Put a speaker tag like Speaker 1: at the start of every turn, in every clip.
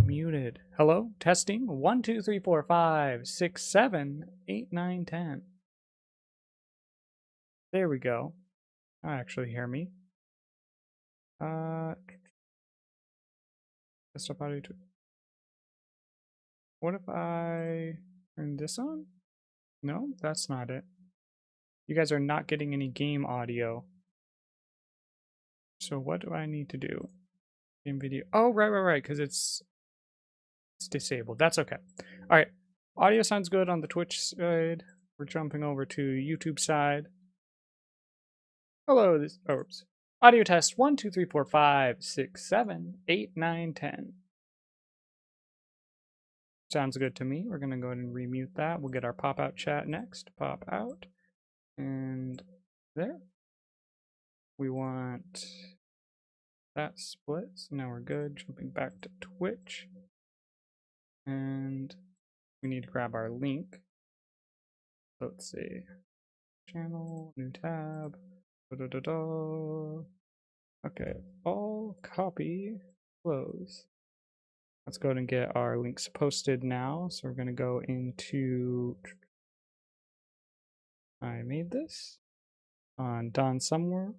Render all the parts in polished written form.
Speaker 1: muted. Hello? Testing. 1, 2, 3, 4, 5, 6, 7, 8, 9, 10. There we go. I actually hear me. Desktop audio. What if I turn this on? No, that's not it. You guys are not getting any game audio. So what do I need to do? Game video. Oh, right, because it's disabled. That's okay. All right. Audio sounds good on the Twitch side. We're jumping over to YouTube side. Hello, oops. Audio test 1, 2, 3, 4, 5, 6, 7, 8, 9, 10. Sounds good to me. We're going to go ahead and remute that. We'll get our pop-out chat next. Pop out. And there. We want that split. So now we're good. Jumping back to Twitch. And we need to grab our link. Let's see. Channel, new tab. Okay, all copy, close. Let's go ahead and get our links posted now. So we're going to go into, I made this on Don Somewhere.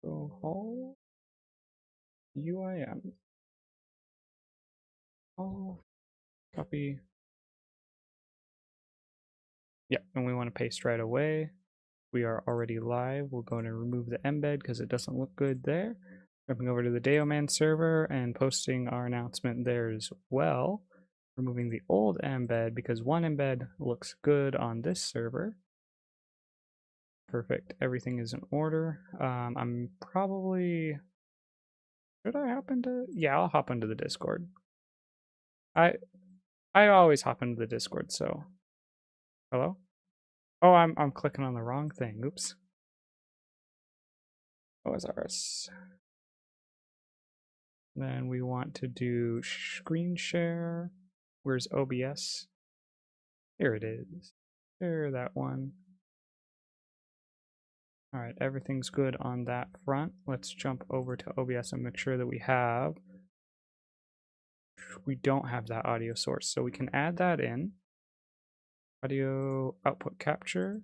Speaker 1: Hall UIM. Oh, copy. Yeah, and we want to paste right away. We are already live. We'll go and remove the embed because it doesn't look good there. Jumping over to the Daoman server and posting our announcement there as well. Removing the old embed because one embed looks good on this server. Perfect. Everything is in order. I'm probably... Should I hop into... Yeah, I'll hop into the Discord. I always hop into the Discord, so... Hello? Oh, I'm clicking on the wrong thing. Oops. OSRS. Then we want to do screen share. Where's OBS? Here it is. Share that one. All right, everything's good on that front. Let's jump over to OBS and make sure that we don't have that audio source, so we can add that in. Audio output capture.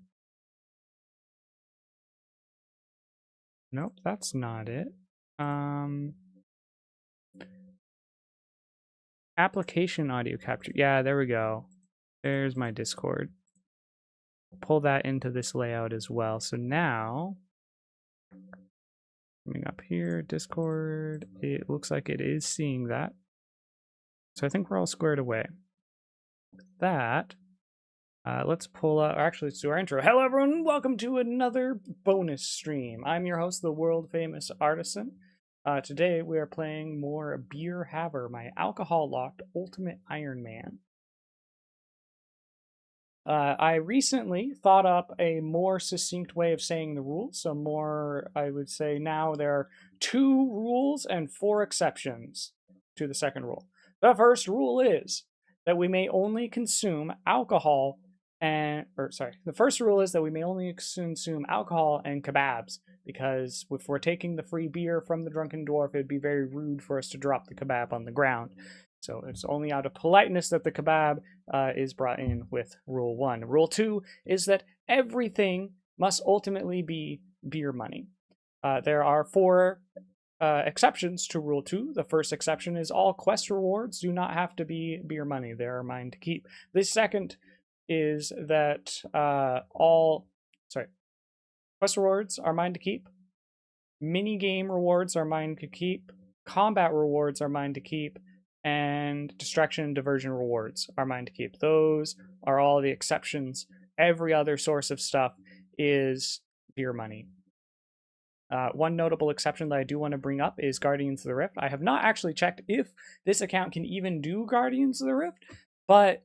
Speaker 1: Nope, that's not it. Application audio capture. Yeah, there we go. There's my Discord. Pull that into this layout as well. So now, coming up here, Discord, it looks like it is seeing that. So I think we're all squared away. With that, let's pull up, actually let's do our intro. Hello everyone, welcome to another bonus stream. I'm your host, the world famous Artisan. Today we are playing more Beer Haver, my alcohol-locked Ultimate Iron Man. I recently thought up a more succinct way of saying the rules, so more, I would say now there are 2 rules and 4 exceptions to the second rule. The first rule is that we may only consume alcohol the first rule is that we may only consume alcohol and kebabs, because if we're taking the free beer from the Drunken Dwarf, it'd be very rude for us to drop the kebab on the ground. So it's only out of politeness that the kebab is brought in with Rule 1. Rule 2 is that everything must ultimately be beer money. There are 4 exceptions to Rule 2. The first exception is all quest rewards do not have to be beer money. They are mine to keep. The second is that quest rewards are mine to keep. Minigame rewards are mine to keep. Combat rewards are mine to keep. And distraction and diversion rewards are mine to keep. Those are all the exceptions. Every other source of stuff is beer money. One notable exception that I do want to bring up is Guardians of the Rift. I have not actually checked if this account can even do Guardians of the Rift, but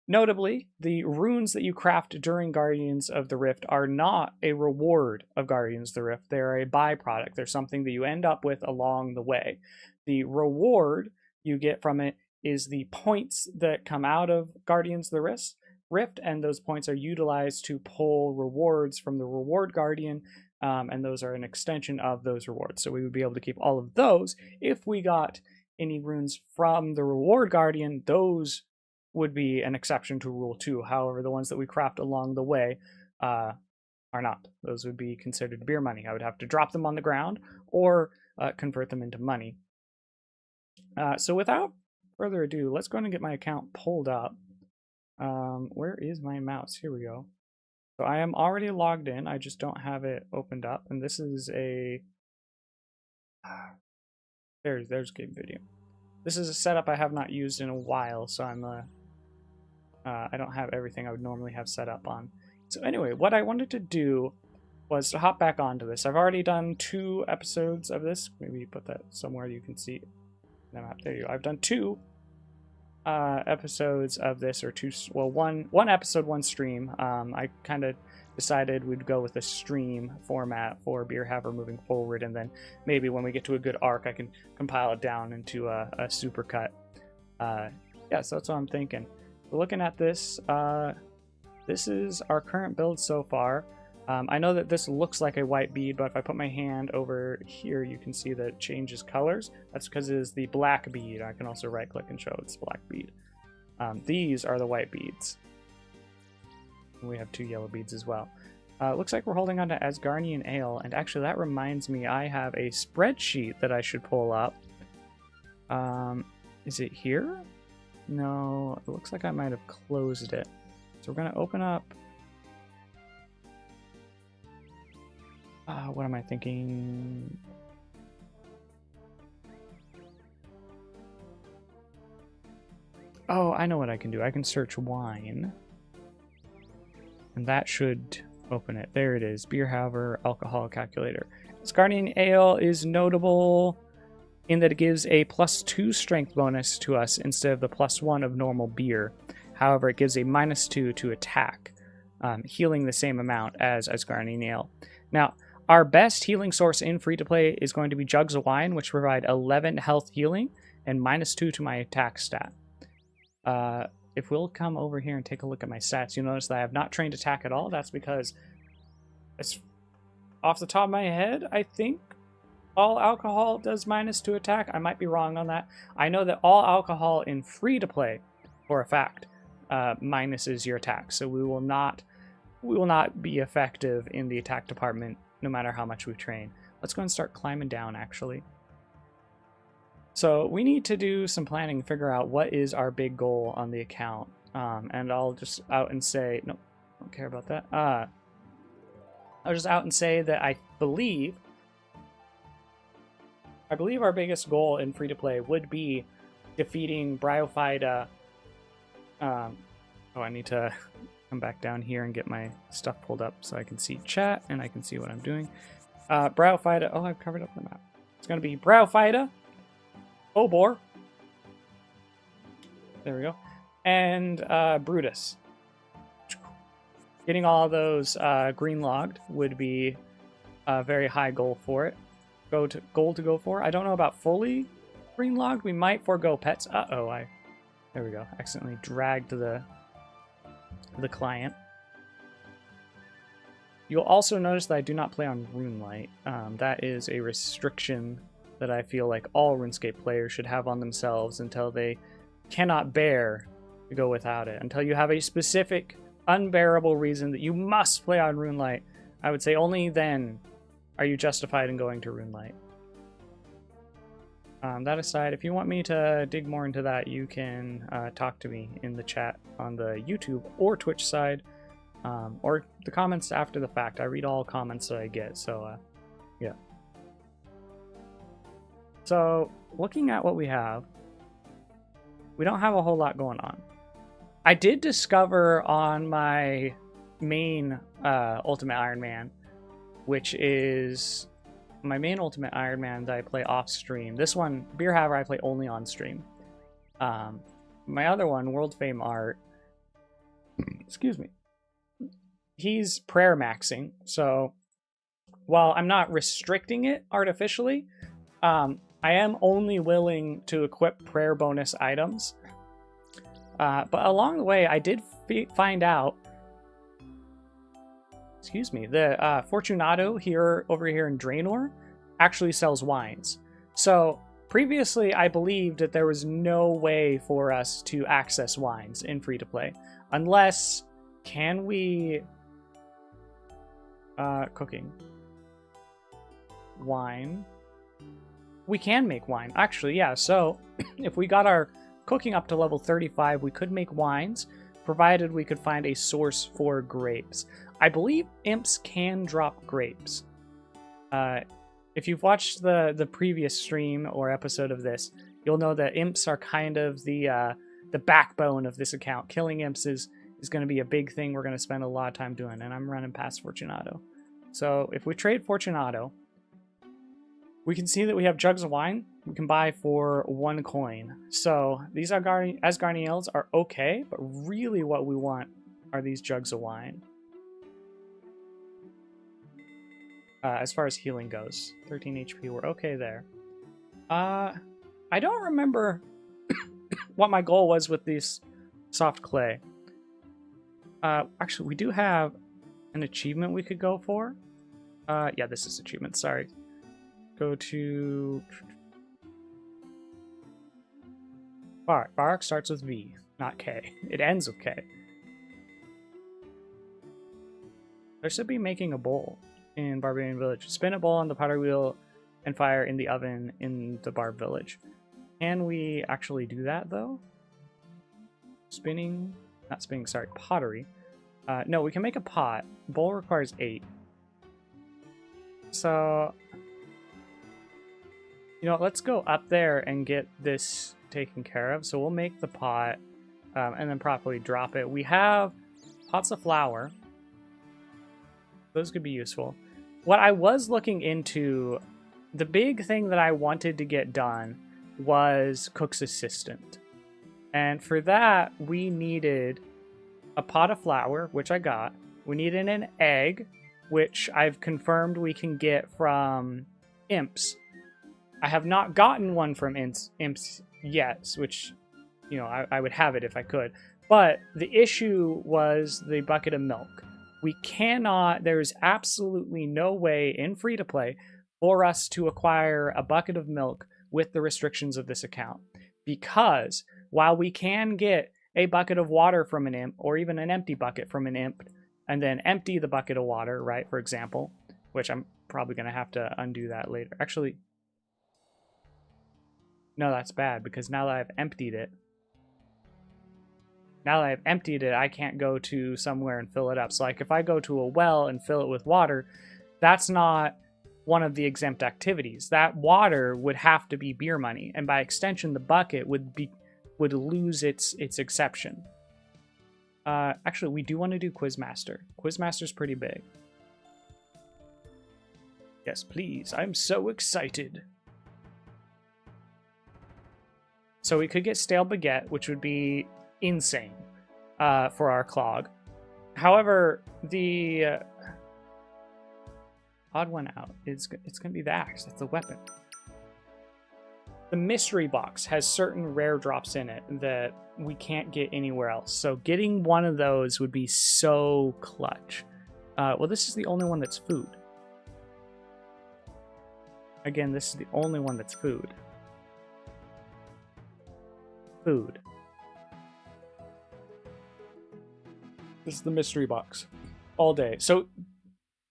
Speaker 1: notably, the runes that you craft during Guardians of the Rift are not a reward of Guardians of the Rift. They're a byproduct. They're something that you end up with along the way. The reward you get from it is the points that come out of Guardians of the Rift, and those points are utilized to pull rewards from the Reward Guardian, and those are an extension of those rewards. So we would be able to keep all of those. If we got any runes from the Reward Guardian, those would be an exception to Rule 2. However, the ones that we craft along the way are not. Those would be considered beer money. I would have to drop them on the ground or convert them into money. So without further ado, let's go ahead and get my account pulled up. Where is my mouse? Here we go. So I am already logged in. I just don't have it opened up. And this is a... There's game video. This is a setup I have not used in a while, so I don't have everything I would normally have set up on. So anyway, what I wanted to do was to hop back onto this. I've already done 2 episodes of this. Maybe put that somewhere you can see the map. There you go. I've done 2 episodes of this, or 2, well, one episode, 1 stream. I kind of decided we'd go with a stream format for Beer Haver moving forward, and then maybe when we get to a good arc, I can compile it down into a supercut. Yeah, so that's what I'm thinking. Looking at this, this is our current build so far. I know that this looks like a white bead, but if I put my hand over here, you can see that it changes colors. That's because it is the black bead. I can also right click and show it's black bead. These are the white beads. And we have 2 yellow beads as well. Looks like we're holding on to Asgarnian Ale, and actually that reminds me I have a spreadsheet that I should pull up. Is it here? No, it looks like I might have closed it. So we're going to open up... what am I thinking? Oh, I know what I can do. I can search wine. And that should open it. There it is. Beer Haver alcohol calculator. Asgarnian Ale is notable in that it gives a +2 strength bonus to us instead of the +1 of normal beer. However, it gives a -2 to attack, healing the same amount as Asgarnian Ale. Now, our best healing source in free-to-play is going to be Jugs of Wine, which provide 11 health healing and -2 to my attack stat. If we'll come over here and take a look at my stats, you'll notice that I have not trained attack at all. That's because, it's off the top of my head, I think all alcohol does -2 attack. I might be wrong on that. I know that all alcohol in free-to-play, for a fact, minuses your attack. So we will not be effective in the attack department no matter how much we train. Let's go and start climbing down, actually. So we need to do some planning, figure out what is our big goal on the account. And I'll just out and say, no, don't care about that. I'll just out and say that I believe our biggest goal in free-to-play would be defeating Bryophyta. Oh, I need to come back down here and get my stuff pulled up so I can see chat and I can see what I'm doing. Bryophyta. Oh, I've covered up the map. It's going to be Bryophyta, Obor. There we go. And Brutus. Getting all those green logged would be a very high goal for it. Goal to go for. I don't know about fully green logged. We might forego pets. Uh-oh, there we go. Accidentally dragged the client. You'll also notice that I do not play on Runelight. That is a restriction that I feel like all RuneScape players should have on themselves until they cannot bear to go without it. Until you have a specific, unbearable reason that you must play on Runelight, I would say only then are you justified in going to Runelight. That aside, if you want me to dig more into that, you can talk to me in the chat on the YouTube or Twitch side, or the comments after the fact. I read all comments that I get, so yeah. So, looking at what we have, we don't have a whole lot going on. I did discover on my main Ultimate Iron Man, which is my main Ultimate Iron Man that I play off stream. This one, Beer Haver, I play only on stream. My other one, World Fame Art, excuse me, he's prayer maxing. So while I'm not restricting it artificially, I am only willing to equip prayer bonus items. But along the way, I did find out, excuse me, the Fortunato over here in Draenor actually sells wines. So previously, I believed that there was no way for us to access wines in free-to-play. Unless, can we... cooking. Wine. We can make wine. Actually, yeah, so if we got our cooking up to level 35, we could make wines, provided we could find a source for grapes. I believe imps can drop grapes. If you've watched the previous stream or episode of this, you'll know that imps are kind of the backbone of this account. Killing imps is going to be a big thing we're going to spend a lot of time doing, and I'm running past Fortunato. So if we trade Fortunato, we can see that we have jugs of wine we can buy for 1 coin. So these Asgarniels are okay, but really what we want are these jugs of wine. As far as healing goes, 13 HP, we're okay there. I don't remember what my goal was with this soft clay. Actually, we do have an achievement we could go for. Yeah, this is achievement, sorry. Go to... Varrock starts with V, not K. It ends with K. There should be making a bowl in Barbarian Village. Spin a bowl on the pottery wheel and fire in the oven in the Barb Village. Can we actually do that, though? Spinning... Not spinning, sorry. Pottery. No, we can make a pot. Bowl requires 8. So... You know, let's go up there and get this taken care of. So we'll make the pot and then properly drop it. We have pots of flour. Those could be useful. What I was looking into, the big thing that I wanted to get done was Cook's Assistant. And for that, we needed a pot of flour, which I got. We needed an egg, which I've confirmed we can get from imps. I have not gotten one from imps yet, which, you know, I would have it if I could. But the issue was the bucket of milk. We cannot, there's absolutely no way in free-to-play for us to acquire a bucket of milk with the restrictions of this account. Because while we can get a bucket of water from an imp, or even an empty bucket from an imp, and then empty the bucket of water, right, for example, which I'm probably going to have to undo that later. Actually, no, that's bad, because now that I've emptied it, I can't go to somewhere and fill it up. So like if I go to a well and fill it with water, that's not one of the exempt activities. That water would have to be beer money, and by extension the bucket would lose its exception. Actually, we do want to do Quizmaster. Quizmaster's pretty big. Yes, please. I'm so excited. So we could get stale baguette, which would be insane for our clog. However, the odd one out is it's going to be the axe. That's the weapon. The mystery box has certain rare drops in it that we can't get anywhere else. So getting one of those would be so clutch. Well, this is the only one that's food. Again, this is the only one that's food. Food. This is the mystery box. All day. So,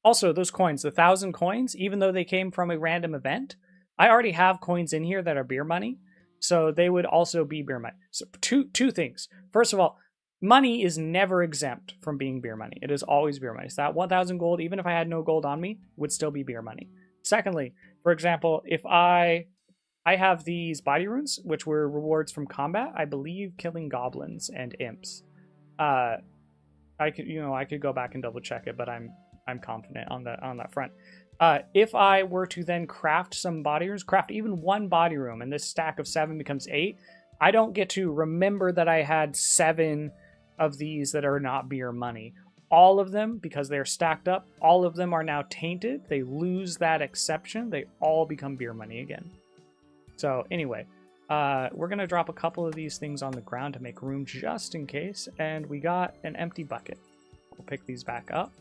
Speaker 1: also, those coins, the 1,000 coins, even though they came from a random event, I already have coins in here that are beer money, so they would also be beer money. So, two things. First of all, money is never exempt from being beer money. It is always beer money. So that 1,000 gold, even if I had no gold on me, would still be beer money. Secondly, for example, if I have these body runes, which were rewards from combat, I believe killing goblins and imps. I could go back and double check it, but I'm confident on that front. If I were to then craft some body runes, craft even one body room, and this stack of 7 becomes 8, I don't get to remember that I had 7 of these that are not beer money. All of them, because they're stacked up, all of them are now tainted. They lose that exception. They all become beer money again. So anyway, We're going to drop a couple of these things on the ground to make room just in case. And we got an empty bucket. We'll pick these back up.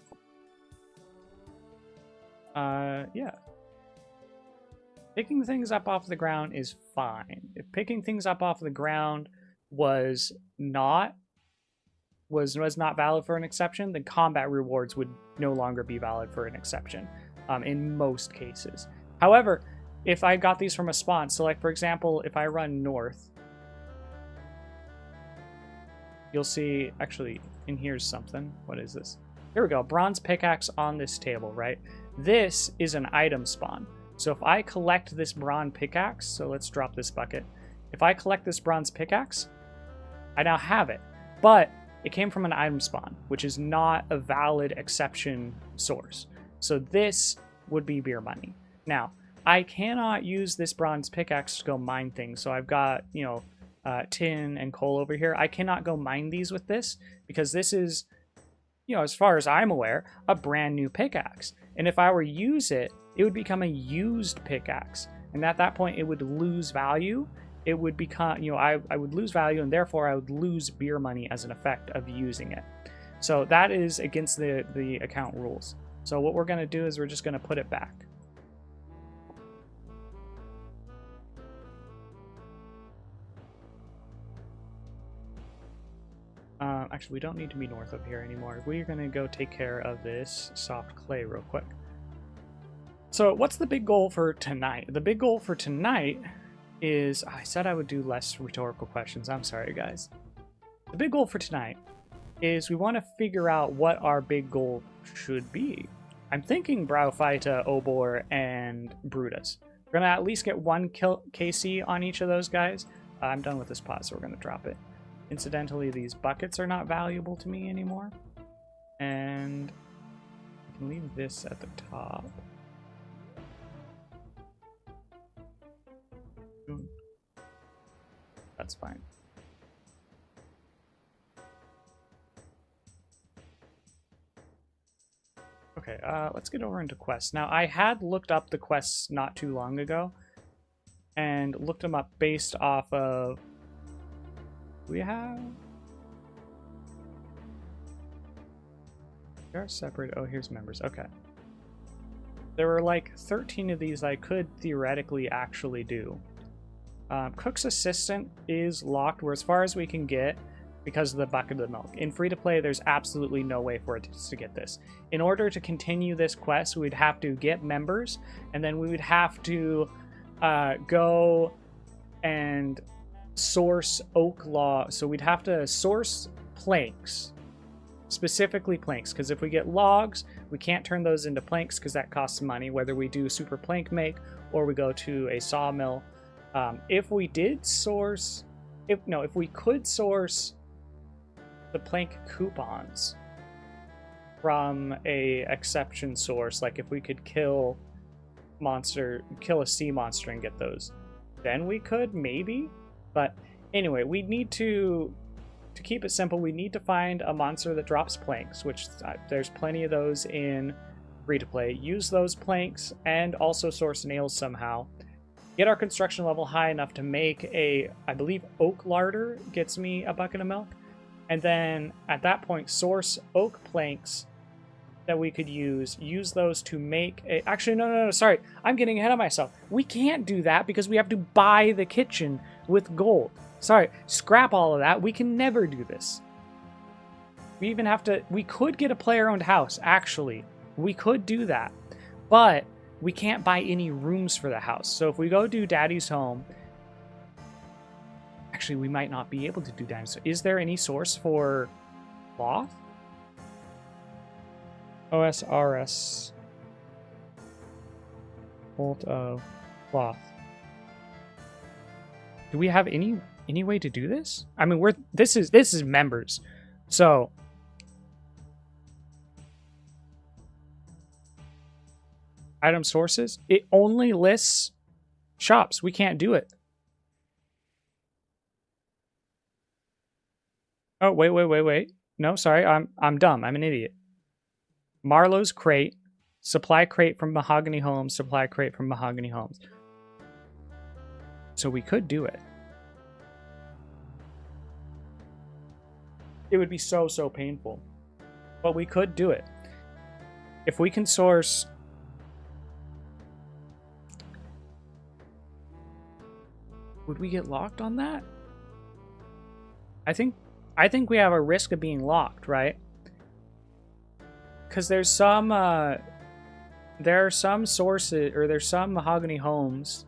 Speaker 1: Yeah. Picking things up off the ground is fine. If picking things up off the ground was not valid for an exception, then combat rewards would no longer be valid for an exception in most cases. However, if I got these from a spawn, so like for example, if I run north, you'll see, actually, in here's something. What is this? Here we go, bronze pickaxe on this table, right? This is an item spawn. So if I collect this bronze pickaxe, so let's drop this bucket. If I collect this bronze pickaxe, I now have it. But it came from an item spawn, which is not a valid exception source. So this would be beer money. Now, I cannot use this bronze pickaxe to go mine things. So I've got, you know, tin and coal over here. I cannot go mine these with this because this is, you know, as far as I'm aware, a brand new pickaxe. And if I were to use it, it would become a used pickaxe. And at that point, it would lose value. It would become, you know, I would lose value, and therefore I would lose beer money as an effect of using it. So that is against the account rules. So what we're going to do is we're just going to put it back. Actually, we don't need to be north of here anymore. We're going to go take care of this soft clay real quick. So what's the big goal for tonight? The big goal for tonight is... I said I would do less rhetorical questions. I'm sorry, guys. The big goal for tonight is we want to figure out what our big goal should be. I'm thinking Braufita, Obor, and Brutus. We're going to at least get one kill KC on each of those guys. I'm done with this pot, so we're going to drop it. Incidentally, these buckets are not valuable to me anymore. And I can leave this at the top. That's fine. Okay, let's get over into quests. Now, I had looked up the quests not too long ago and looked them up based off of... We have... They are separate. Oh, here's members. Okay. There were like 13 of these I could theoretically actually do. Cook's Assistant is locked. We're as far as we can get because of the bucket of milk. In free-to-play, there's absolutely no way for it to get this. In order to continue this quest, we'd have to get members, and then we would have to go and source oak log. So we'd have to source planks, specifically planks, because if we get logs, we can't turn those into planks because that costs money, whether we do super plank make or we go to a sawmill. If we did source, if we could source the plank coupons from a exception source, like if we could kill a sea monster and get those, then we could maybe. But anyway, we need to keep it simple, we need to find a monster that drops planks, which there's plenty of those in free-to-play. Use those planks and also source nails somehow. Get our construction level high enough to make a, I believe, oak larder gets me a bucket of milk. And then at that point, source oak planks that we could use those to make a... Actually, no, sorry. I'm getting ahead of myself. We can't do that because we have to buy the kitchen with gold. Sorry, scrap all of that. We can never do this. We even have to... We could get a player-owned house, actually. We could do that. But we can't buy any rooms for the house. So if we go do Daddy's home... Actually, we might not be able to do Daddy's home. Is there any source for cloth? OSRS. Bolt of cloth. Do we have any way to do this? I mean, this is members. So item sources, it only lists shops. We can't do it. Oh, wait. No, sorry. I'm dumb. I'm an idiot. Marlowe's crate, supply crate from Mahogany Homes, supply crate from Mahogany Homes. So we could do it. It would be so painful. But we could do it. If we can source... Would we get locked on that? I think we have a risk of being locked, right? Because there are some sources, or there's some Mahogany Homes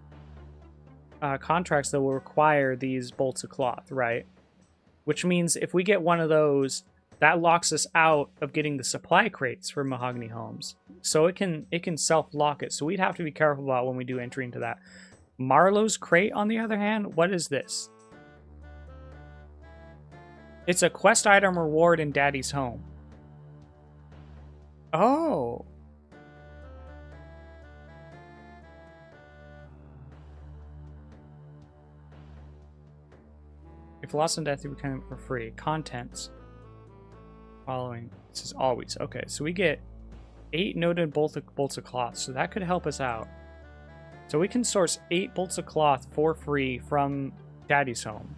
Speaker 1: contracts that will require these bolts of cloth, right? Which means if we get one of those, that locks us out of getting the supply crates for Mahogany Homes. So it can self-lock it. So we'd have to be careful about when we do entry into that. Marlowe's crate, on the other hand, what is this? It's a quest item reward in Daddy's home. Oh. If lost in death, you become for free. Contents. Following. This is always. Okay, so we get 8 noted bolts of cloth, so that could help us out. So we can source 8 bolts of cloth for free from Daddy's home.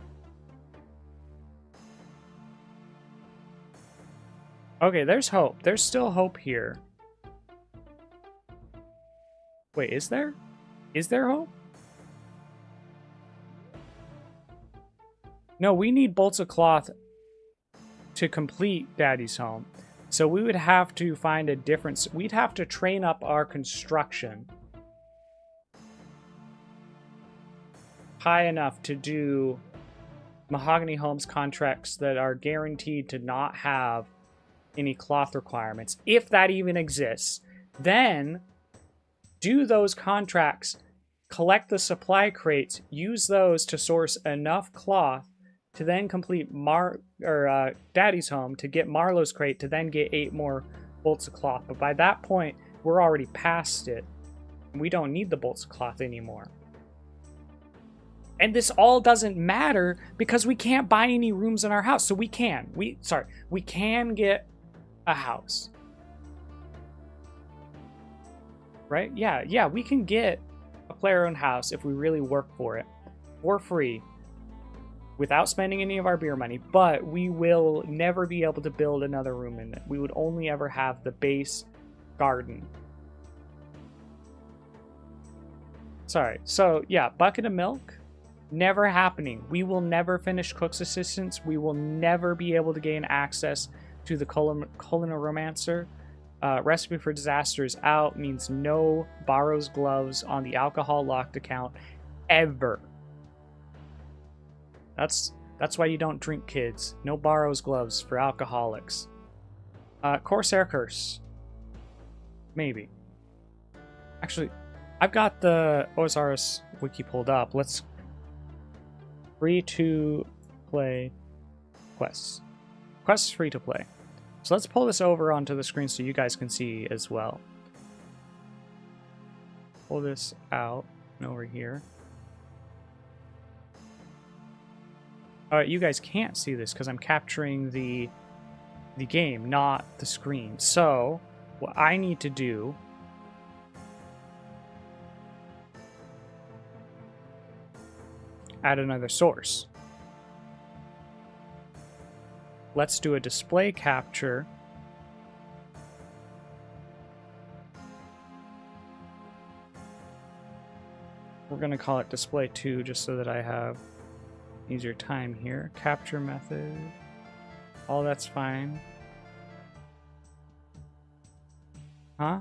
Speaker 1: Okay, there's hope. There's still hope here. Wait, is there? Is there hope? No, we need bolts of cloth to complete Daddy's home. So we would have to find a different... We'd have to train up our construction high enough to do Mahogany Homes contracts that are guaranteed to not have any cloth requirements, if that even exists. Then do those contracts, collect the supply crates, use those to source enough cloth to then complete Daddy's home, to get Marlowe's crate, to then get 8 more bolts of cloth. But by that point, we're already past it. We don't need the bolts of cloth anymore. And this all doesn't matter because we can't buy any rooms in our house. So we can get a house. Right? Yeah, we can get a player-owned house if we really work for it. For free. Without spending any of our beer money. But we will never be able to build another room in it. We would only ever have the base garden. Sorry. So, yeah, bucket of milk. Never happening. We will never finish Cook's Assistance. We will never be able to gain access to the Culinoromancer. Recipe for Disaster is out. Means no borrows gloves on the alcohol locked account ever. That's why you don't drink, kids. No borrows gloves for alcoholics. Corsair Curse. Maybe. Actually, I've got the Osiris wiki pulled up. Let's... Free-to-play quests. Quests free-to-play. So let's pull this over onto the screen so you guys can see as well. Pull this out and over here. Alright, you guys can't see this because I'm capturing the game, not the screen. So, what I need to do... add another source. Let's do a display capture. We're going to call it display 2 just so that I have easier time here. Capture method. All that's fine. Huh?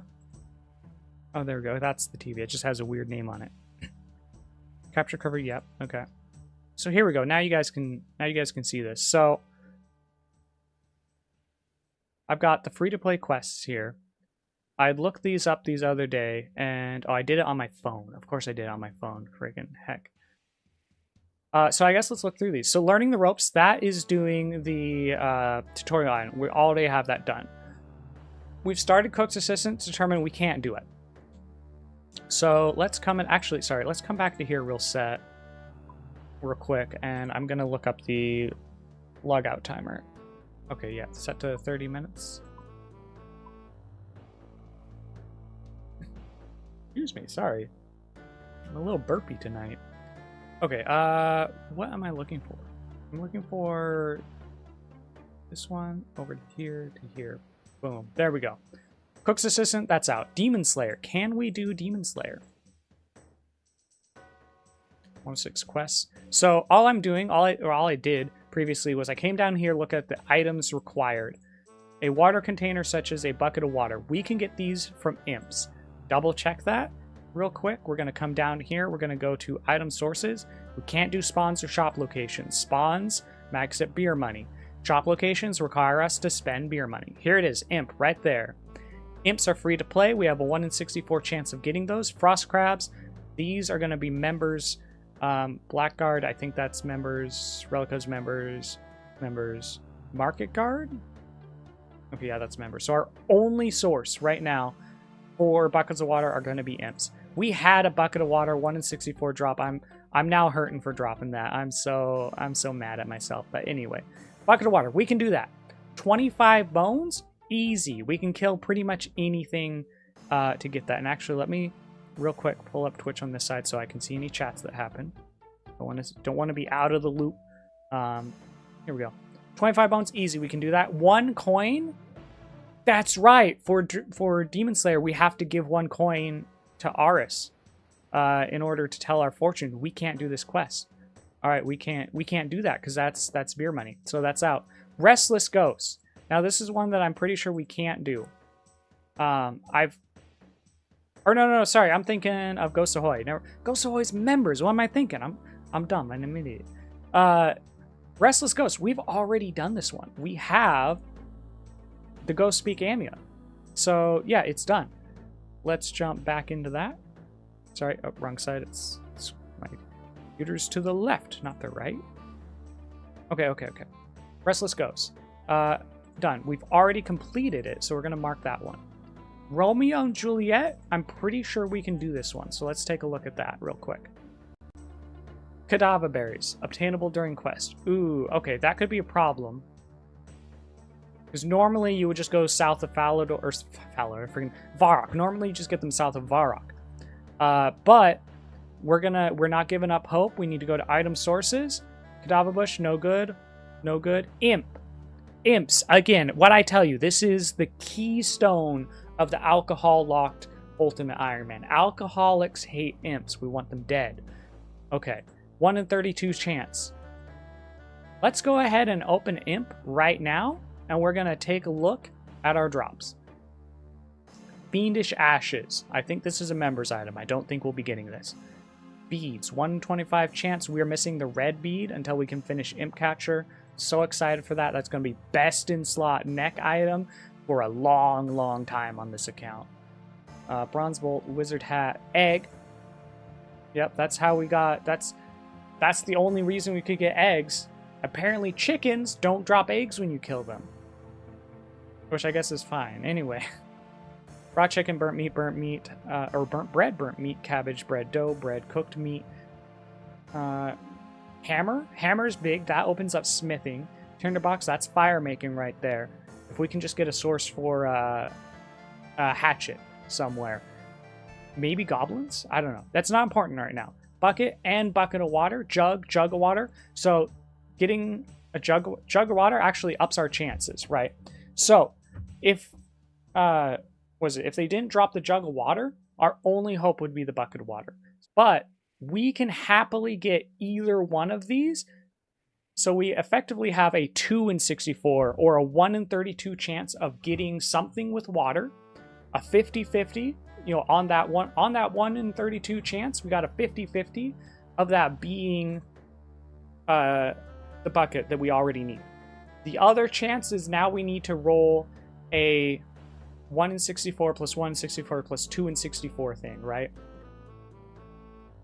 Speaker 1: Oh, there we go. That's the TV. It just has a weird name on it. Capture cover, yep, okay. So here we go. Now you guys can see this. So I've got the free-to-play quests here. I looked these up the other day, and I did it on my phone. Of course I did it on my phone. Friggin' heck. So I guess let's look through these. So learning the ropes, that is doing the tutorial item. We already have that done. We've started Cook's Assistant to determine we can't do it. So let's come in, actually, sorry, let's come back to here real quick, and I'm gonna look up the logout timer. Okay, yeah, set to 30 minutes. Excuse me, sorry. I'm a little burpy tonight. Okay, what am I looking for? I'm looking for This one over to here to here. Boom. There we go. Cook's Assistant, that's out. Demon Slayer. Can we do Demon Slayer? 106 quests. So all I'm doing, all I did previously was I came down here, look at the items required. A water container such as a bucket of water. We can get these from imps. Double check that real quick. We're going to come down here. We're going to go to item sources. We can't do spawns or shop locations. Spawns max at beer money. Shop locations require us to spend beer money. Here it is, imp, right there. Imps are free to play. We have a 1 in 64 chance of getting those. Frost crabs, these are going to be members. Blackguard, I think that's members. Relico's members. Market Guard? Okay, yeah, that's members. So our only source right now for buckets of water are going to be imps. We had a bucket of water, 1 in 64 drop. I'm now hurting for dropping that. I'm so mad at myself. But anyway, bucket of water, we can do that. 25 bones, easy. We can kill pretty much anything to get that. And actually, let me real quick pull up Twitch on this side so I can see any chats that happen. Don't want to be out of the loop. Here we go. 25 bones, easy. We can do that. 1 coin. That's right. For Demon Slayer, we have to give 1 coin to Aris in order to tell our fortune. We can't do this quest. All right, we can't do that because that's beer money. So that's out. Restless Ghost. Now this is one that I'm pretty sure we can't do. No, sorry. I'm thinking of Ghost Ahoy. Never, Ghost Ahoy's members. What am I thinking? I'm dumb. I'm an idiot. Restless Ghost. We've already done this one. We have the Ghost Speak Amia. So yeah, it's done. Let's jump back into that. Sorry, oh, wrong side. It's my computer's to the left, not the right. Okay. Restless Ghost. Done. We've already completed it, so we're gonna mark that one. Romeo and Juliet. I'm pretty sure we can do this one, so let's take a look at that real quick. Cadaver berries, obtainable during quest. Ooh, okay, that could be a problem. Because normally you would just go south of Falador, or freaking Varrock. Normally you just get them south of Varrock. But we're not giving up hope. We need to go to item sources. Cadaver bush, no good. No good. Imps. Again, what I tell you, this is the keystone of the alcohol-locked Ultimate Iron Man. Alcoholics hate imps. We want them dead. Okay. 1 in 32 chance. Let's go ahead and open imp right now, and we're going to take a look at our drops. Fiendish Ashes. I think this is a members item. I don't think we'll be getting this. Beads. 1 in 25 chance. We are missing the red bead until we can finish Imp Catcher. So excited for that. That's going to be best in slot neck item for a long time on this account. Bronze Bolt, Wizard Hat, Egg. Yep, that's how we got... That's the only reason we could get eggs. Apparently chickens don't drop eggs when you kill them. Which I guess is fine. Anyway. Raw chicken, burnt meat, or burnt meat, cabbage, bread, dough, bread, cooked meat. Hammer. Hammer's big. That opens up smithing. Tinderbox, that's fire making right there. If we can just get a source for a hatchet somewhere. Maybe goblins? I don't know. That's not important right now. Bucket and bucket of water. Jug of water. So getting a jug of water actually ups our chances, right? So if if they didn't drop the jug of water, our only hope would be the bucket of water. But we can happily get either one of these. So we effectively have a 2 in 64 or a 1 in 32 chance of getting something with water, a 50-50. You know, on that 1 in 32 chance, we got a 50-50 of that being the bucket that we already need. The other chance is now we need to roll a 1 in 64 plus 1 in 64 plus 2 in 64 thing, right?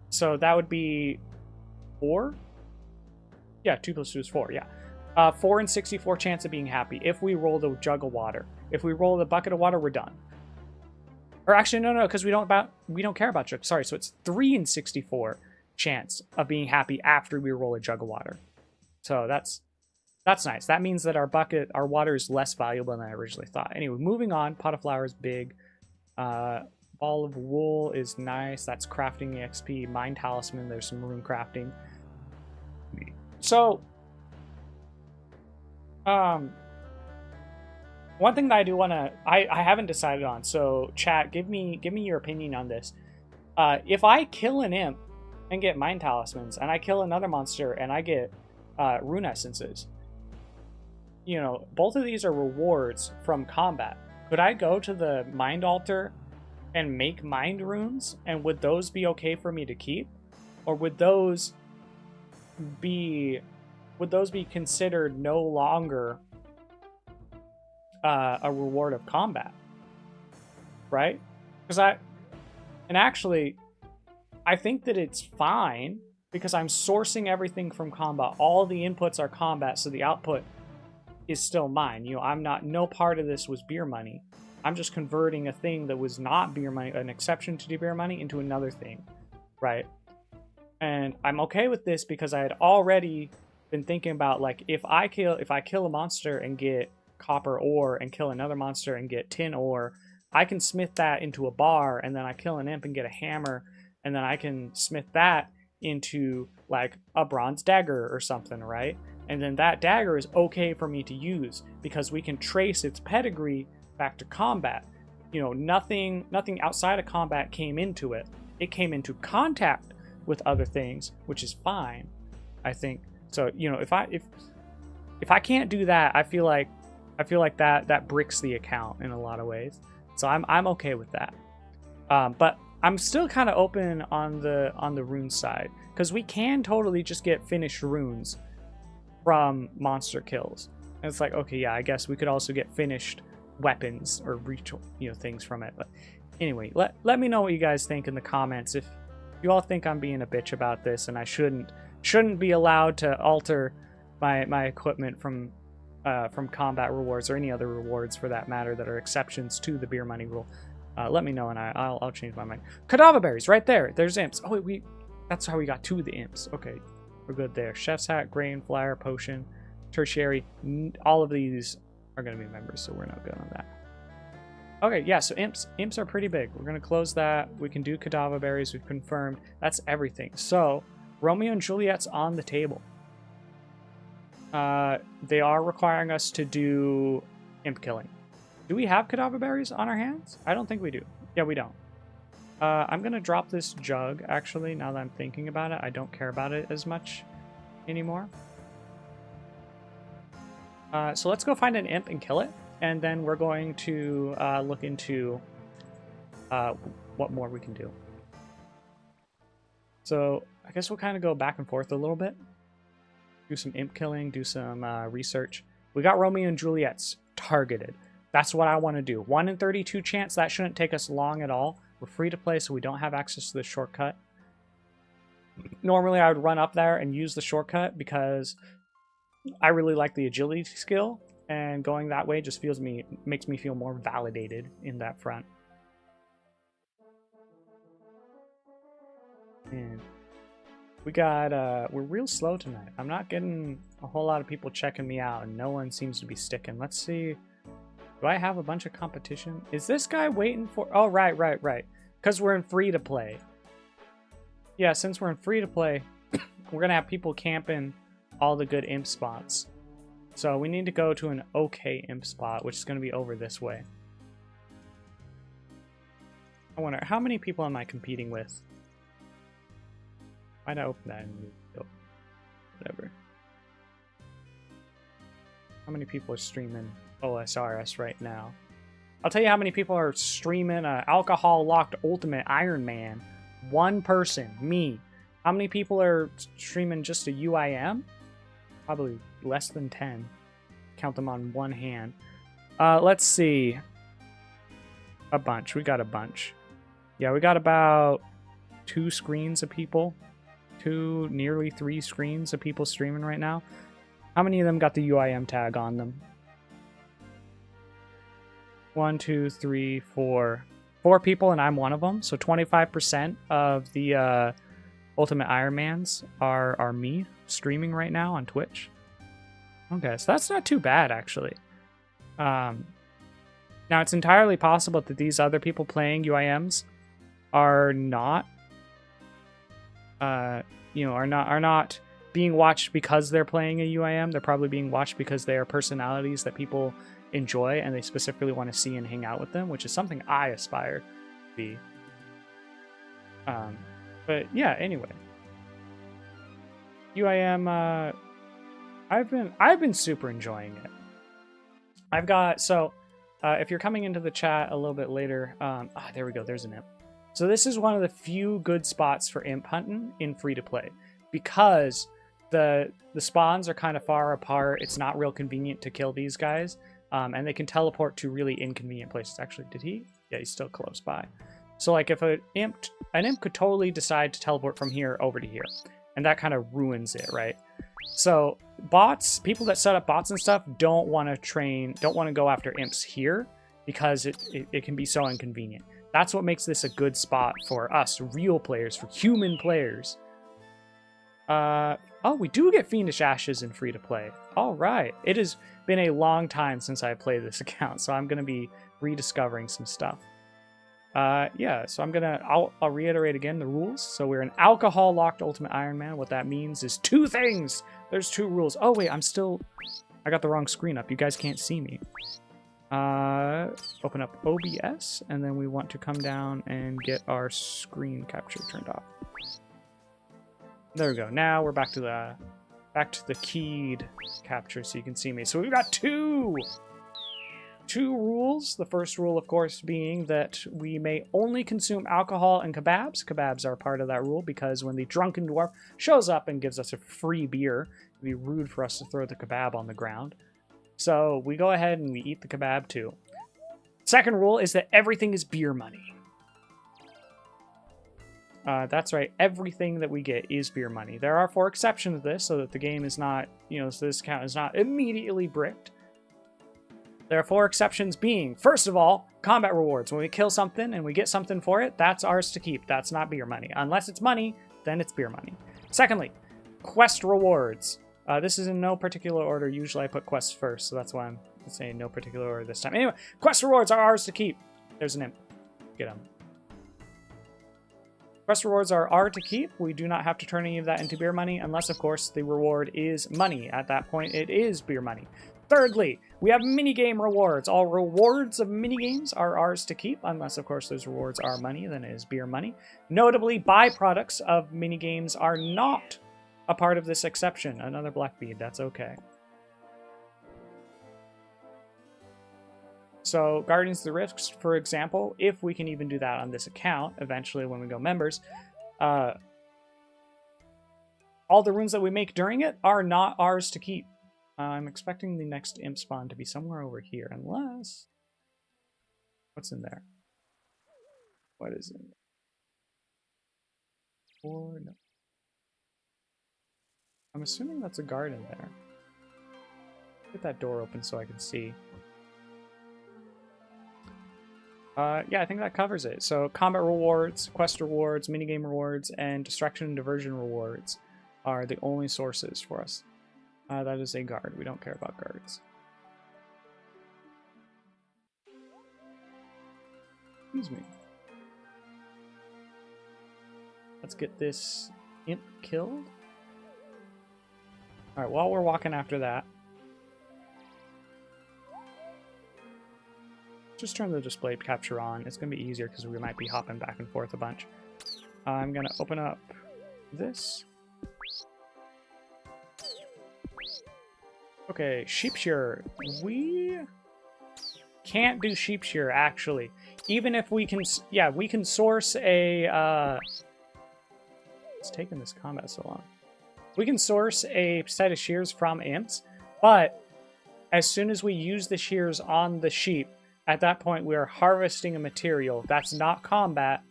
Speaker 1: So that would be 4? Yeah, 2 plus 2 is 4, yeah. 4 in 64 chance of being happy if we roll the jug of water. If we roll the bucket of water, we're done. Or actually, no, because we don't care about jug. Sorry, so it's 3 in 64 chance of being happy after we roll a jug of water. So that's nice. That means that our water is less valuable than I originally thought. Anyway, moving on. Pot of flour is big. Ball of wool is nice. That's crafting EXP. Mind talisman. There's some rune crafting. So, One thing that I do want to, I haven't decided on, so chat, give me your opinion on this. If I kill an imp and get mind talismans, and I kill another monster and I get rune essences, you know, both of these are rewards from combat. Could I go to the mind altar and make mind runes, and would those be okay for me to keep, or would those be considered no longer a reward of combat, right? Because actually I think that it's fine because I'm sourcing everything from combat. All the inputs are combat, so the output is still mine. You know, I'm not, no part of this was beer money. I'm just converting a thing that was not beer money, an exception to beer money, into another thing, right? And I'm okay with this because I had already been thinking about, like, if I kill a monster and get copper ore and kill another monster and get tin ore, I can smith that into a bar, and then I kill an imp and get a hammer, and then I can smith that into like a bronze dagger or something, right? And then that dagger is okay for me to use because we can trace its pedigree back to combat. You know, nothing outside of combat came into it. It came into contact with other things, which is fine, I think. So, you know, if I can't do that, I feel like that bricks the account in a lot of ways. So I'm okay with that. But I'm still kind of open on the rune side, because we can totally just get finished runes from monster kills. And it's like, okay, yeah, I guess we could also get finished weapons or things from it. But anyway, let me know what you guys think in the comments. If you all think I'm being a bitch about this and I shouldn't be allowed to alter my equipment from combat rewards or any other rewards for that matter that are exceptions to the beer money rule, let me know and I'll change my mind. Cadaver berries right there. There's imps. Oh wait, that's how we got to the imps. Okay, we're good there. Chef's hat, grain, flour, potion, tertiary. All of these are going to be members, so we're not good on that. Okay, yeah, so imps are pretty big. We're going to close that. We can do cadaver berries. We've confirmed. That's everything. So Romeo and Juliet's on the table. They are requiring us to do imp killing. Do we have cadaver berries on our hands? I don't think we do. Yeah, we don't. I'm going to drop this jug, actually, now that I'm thinking about it. I don't care about it as much anymore. So let's go find an imp and kill it. And then we're going to look into what more we can do. So I guess we'll kind of go back and forth a little bit. Do some imp killing, do some research. We got Romeo and Juliet's targeted. That's what I want to do. 1 in 32 chance. That shouldn't take us long at all. We're free to play, so we don't have access to the shortcut. Normally, I would run up there and use the shortcut because I really like the agility skill, and going that way just makes me feel more validated in that front. And we got we're real slow tonight. I'm not getting a whole lot of people checking me out, and no one seems to be sticking. Let's see. Do I have a bunch of competition? Is this guy waiting for... Oh, right. Because we're in free to play. Yeah, since we're in free to play, we're gonna have people camping all the good imp spots. So we need to go to an okay imp spot, which is going to be over this way. I wonder, how many people am I competing with? Why'd I open that? Whatever. How many people are streaming OSRS right now? I'll tell you how many people are streaming alcohol-locked Ultimate Iron Man. One person, me. How many people are streaming just a UIM? Probably less than 10. Count them on one hand. Let's see. A bunch. We got a bunch. Yeah, we got about 2 screens of people. 2, nearly 3 screens of people streaming right now. How many of them got the UIM tag on them? 1, 2, 3, 4. 4 people, and I'm one of them. So 25% of the Ultimate Iron Mans are me streaming right now on Twitch. Okay, so that's not too bad, actually. Now, it's entirely possible that these other people playing UIMs are not, are not being watched because they're playing a UIM. They're probably being watched because they are personalities that people enjoy and they specifically want to see and hang out with them, which is something I aspire to be. But yeah, anyway. UIM, I've been super enjoying it. I've got, so if you're coming into the chat a little bit later, there we go, there's an imp. So this is one of the few good spots for imp hunting in free-to-play, because the spawns are kind of far apart. It's not real convenient to kill these guys, and they can teleport to really inconvenient places. Actually, did he? Yeah, he's still close by. So like if an imp could totally decide to teleport from here over to here, and that kind of ruins it, right? So bots, people that set up bots and stuff don't want to go after imps here because it can be so inconvenient. That's what makes this a good spot for us, real players, for human players. Oh, we do get Fiendish Ashes in free-to-play. All right. It has been a long time since I played this account, so I'm going to be rediscovering some stuff. Yeah, so I'll reiterate again the rules. So we're an alcohol-locked Ultimate Iron Man. What that means is two things. There's two rules. Oh, wait, I got the wrong screen up. You guys can't see me. Open up OBS, and then we want to come down and get our screen capture turned off. There we go. Now we're back to the keyed capture so you can see me. So we've got two rules. The first rule, of course, being that we may only consume alcohol and kebabs. Kebabs are part of that rule because when the drunken dwarf shows up and gives us a free beer, it'd be rude for us to throw the kebab on the ground. So we go ahead and we eat the kebab too. Second rule is that everything is beer money. That's right, everything that we get is beer money. There are 4 exceptions to this so that the game is not, so this account is not immediately bricked. There are 4 exceptions being, first of all, combat rewards. When we kill something and we get something for it, that's ours to keep. That's not beer money. Unless it's money, then it's beer money. Secondly, quest rewards. This is in no particular order. Usually I put quests first, so that's why I'm saying no particular order this time. Anyway, quest rewards are ours to keep. There's an imp. Get him. Quest rewards are ours to keep. We do not have to turn any of that into beer money, unless, of course, the reward is money. At that point, it is beer money. Thirdly, we have minigame rewards. All rewards of minigames are ours to keep, unless, of course, those rewards are money, then it is beer money. Notably, byproducts of minigames are not a part of this exception. Another black bead, that's okay. So, Guardians of the Rift, for example, if we can even do that on this account, eventually when we go members, all the runes that we make during it are not ours to keep. I'm expecting the next imp spawn to be somewhere over here, unless... What's in there? What is in there? Or no. I'm assuming that's a guard in there. Get that door open so I can see. Yeah, I think that covers it. So combat rewards, quest rewards, minigame rewards, and distraction and diversion rewards are the only sources for us. That is a guard. We don't care about guards. Excuse me. Let's get this imp killed. Alright, while we're walking after that, just turn the display capture on. It's going to be easier because we might be hopping back and forth a bunch. I'm going to open up this. Okay, sheep shearer. We can't do sheep shearer, actually. Even if we can... Yeah, we can source a... It's taking this combat so long. We can source a set of shears from imps, but as soon as we use the shears on the sheep, at that point we are harvesting a material that's not combat,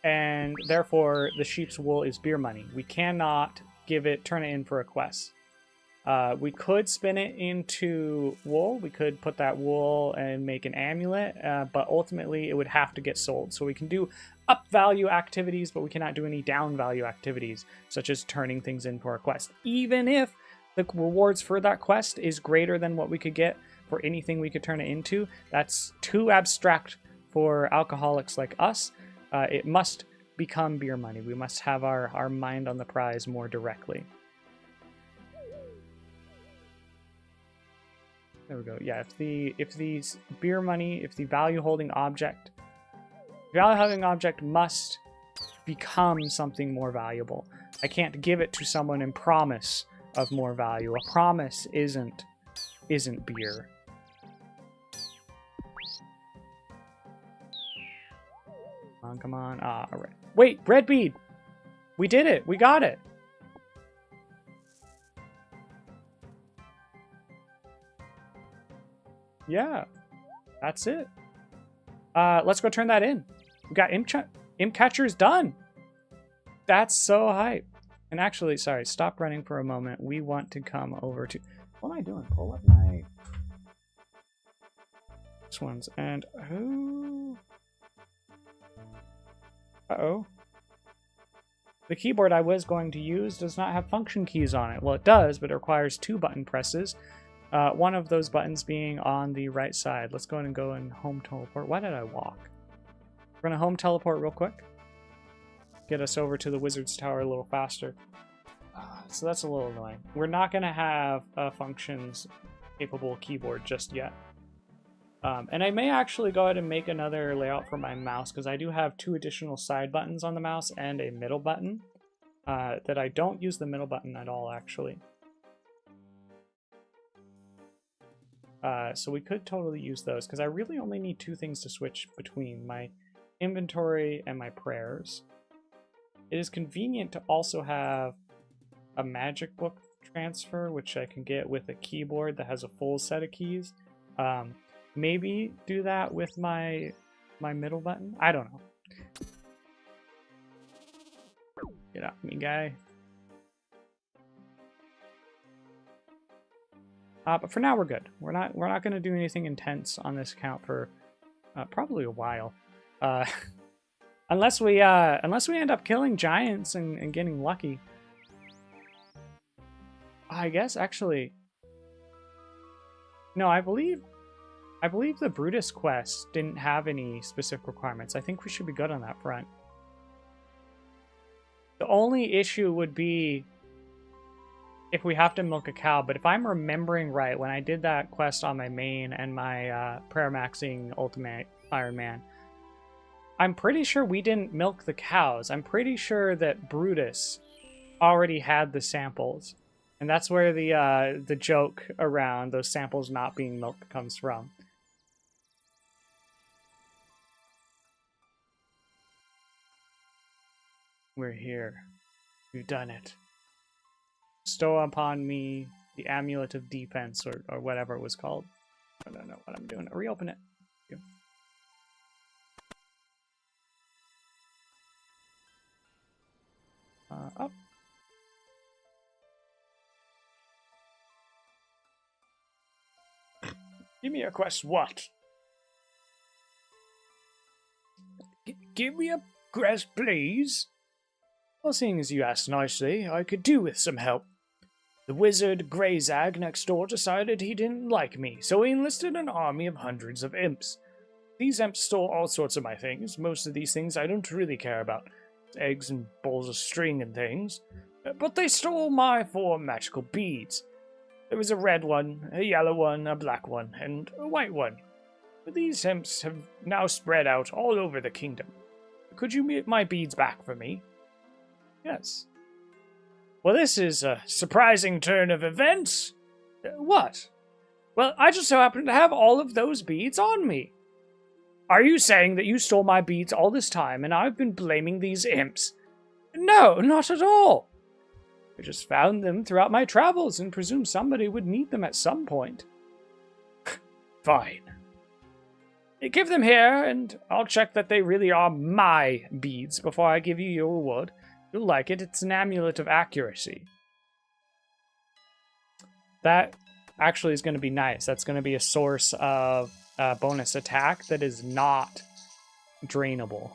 Speaker 1: and therefore the sheep's wool is beer money. We cannot turn it in for a quest. We could spin it into wool. We could put that wool and make an amulet, but ultimately it would have to get sold. So we can do up value activities, but we cannot do any down value activities, such as turning things in for a quest. Even if the rewards for that quest is greater than what we could get for anything we could turn it into, that's too abstract for alcoholics like us. It must become beer money. We must have our mind on the prize more directly. There we go. Yeah, if the beer money, if the value holding object must become something more valuable. I can't give it to someone and promise of more value. A promise isn't beer. Come on. Ah, all right. Wait, red bead. We did it. We got it. Yeah, that's it. Let's go turn that in. We got imp catchers done. That's so hype. And actually, sorry, stop running for a moment. We want to come over to... What am I doing? Pull up my... This one's... And... Oh... Uh-oh. The keyboard I was going to use does not have function keys on it. Well, it does, but it requires 2 button presses. One of those buttons being on the right side. Let's go ahead and go and home teleport. Why did I walk? We're going to home teleport real quick. Get us over to the Wizard's Tower a little faster. So that's a little annoying. We're not going to have a functions-capable keyboard just yet. And I may actually go ahead and make another layout for my mouse, because I do have 2 additional side buttons on the mouse and a middle button. That I don't use the middle button at all, actually. So we could totally use those, because I really only need 2 things to switch between: my inventory and my prayers. It is convenient to also have a magic book transfer, which I can get with a keyboard that has a full set of keys. Maybe do that with my middle button. I don't know. Get off me, guy. But for now, we're good. We're not going to do anything intense on this account for probably a while, unless we end up killing giants and getting lucky. I guess actually, no. I believe the Brutus quest didn't have any specific requirements. I think we should be good on that front. The only issue would be if we have to milk a cow, but if I'm remembering right, when I did that quest on my main and my prayer maxing ultimate Iron Man, I'm pretty sure we didn't milk the cows. I'm pretty sure that Brutus already had the samples, and that's where the joke around those samples not being milked comes from. We're here. We've done it. Bestow upon me the amulet of defense, or whatever it was called. I don't know what I'm doing. Reopen it. Up. Give me a quest. What? Give me a quest, please. Well, seeing as you asked nicely, I could do with some help. The wizard Greyzag next door decided he didn't like me, so he enlisted an army of hundreds of imps. These imps stole all sorts of my things. Most of these things I don't really care about. Eggs and balls of string and things. But they stole my 4 magical beads. There was a red one, a yellow one, a black one, and a white one. But these imps have now spread out all over the kingdom. Could you get my beads back for me? Yes. Well, this is a surprising turn of events. What? Well, I just so happen to have all of those beads on me. Are you saying that you stole my beads all this time and I've been blaming these imps? No, not at all. I just found them throughout my travels and presumed somebody would need them at some point. Fine. Give them here, and I'll check that they really are my beads before I give you your reward. You'll like it. It's an amulet of accuracy. That actually is going to be nice. That's going to be a source of bonus attack that is not drainable.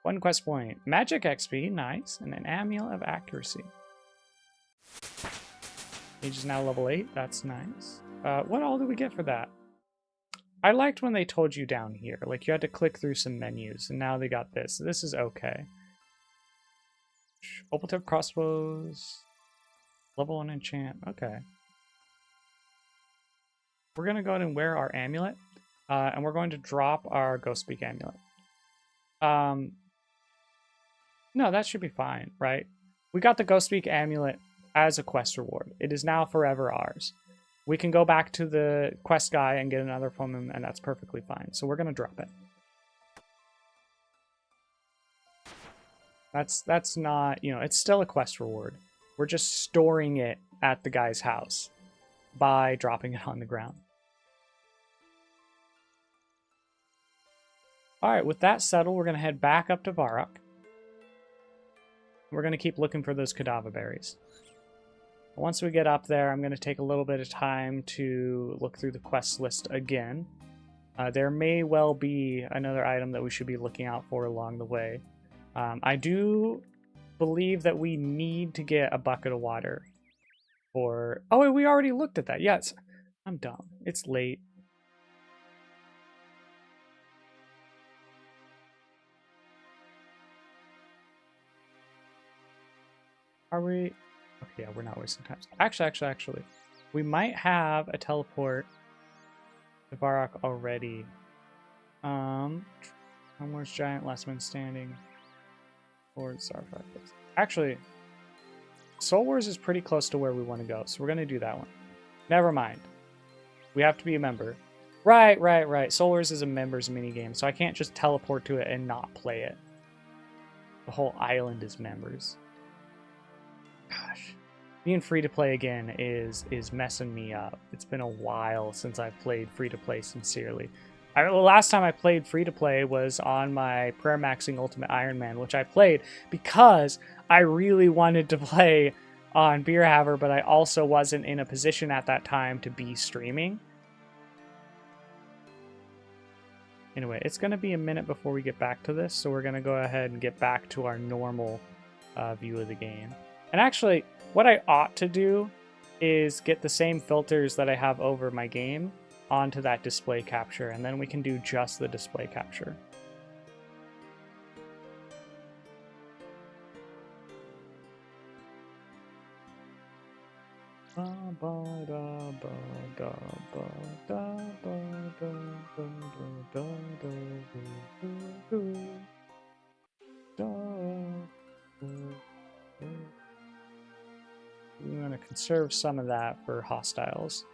Speaker 1: 1 quest point. Magic XP, nice. And an amulet of accuracy. Age is now level 8. That's nice. What all do we get for that? I liked when they told you down here. Like, you had to click through some menus, and now they got this. This is okay. Opal tip crossbows. Level 1 enchant. Okay. We're going to go ahead and wear our amulet. And we're going to drop our Ghost Speak amulet. No, that should be fine, right? We got the Ghost Speak amulet as a quest reward. It is now forever ours. We can go back to the quest guy and get another from him, and that's perfectly fine. So we're going to drop it. That's not, you know, it's still a quest reward. We're just storing it at the guy's house by dropping it on the ground. Alright, with that settled, we're going to head back up to Varrock. We're going to keep looking for those Cadaver berries. Once we get up there, I'm going to take a little bit of time to look through the quest list again. There may well be another item that we should be looking out for along the way. I do believe that we need to get a bucket of water for... Oh, we already looked at that. Yes, I'm dumb. It's late. Are we... Okay, yeah, we're not wasting time. Actually, we might have a teleport to Varrock already. Homewards Giant, Last Man Standing, Lord Starfire. Actually, Soul Wars is pretty close to where we want to go, so we're going to do that one. Never mind. We have to be a member. Right. Soul Wars is a members minigame, so I can't just teleport to it and not play it. The whole island is members. Gosh. Being free-to-play again is messing me up. It's been a while since I've played free-to-play sincerely. The last time I played free-to-play was on my Prayer Maxing Ultimate Iron Man, which I played because I really wanted to play on Beer Haver, but I also wasn't in a position at that time to be streaming. Anyway, it's going to be a minute before we get back to this, so we're going to go ahead and get back to our normal view of the game. And actually, what I ought to do is get the same filters that I have over my game onto that display capture, and then we can do just the display capture. We want to conserve some of that for hostiles.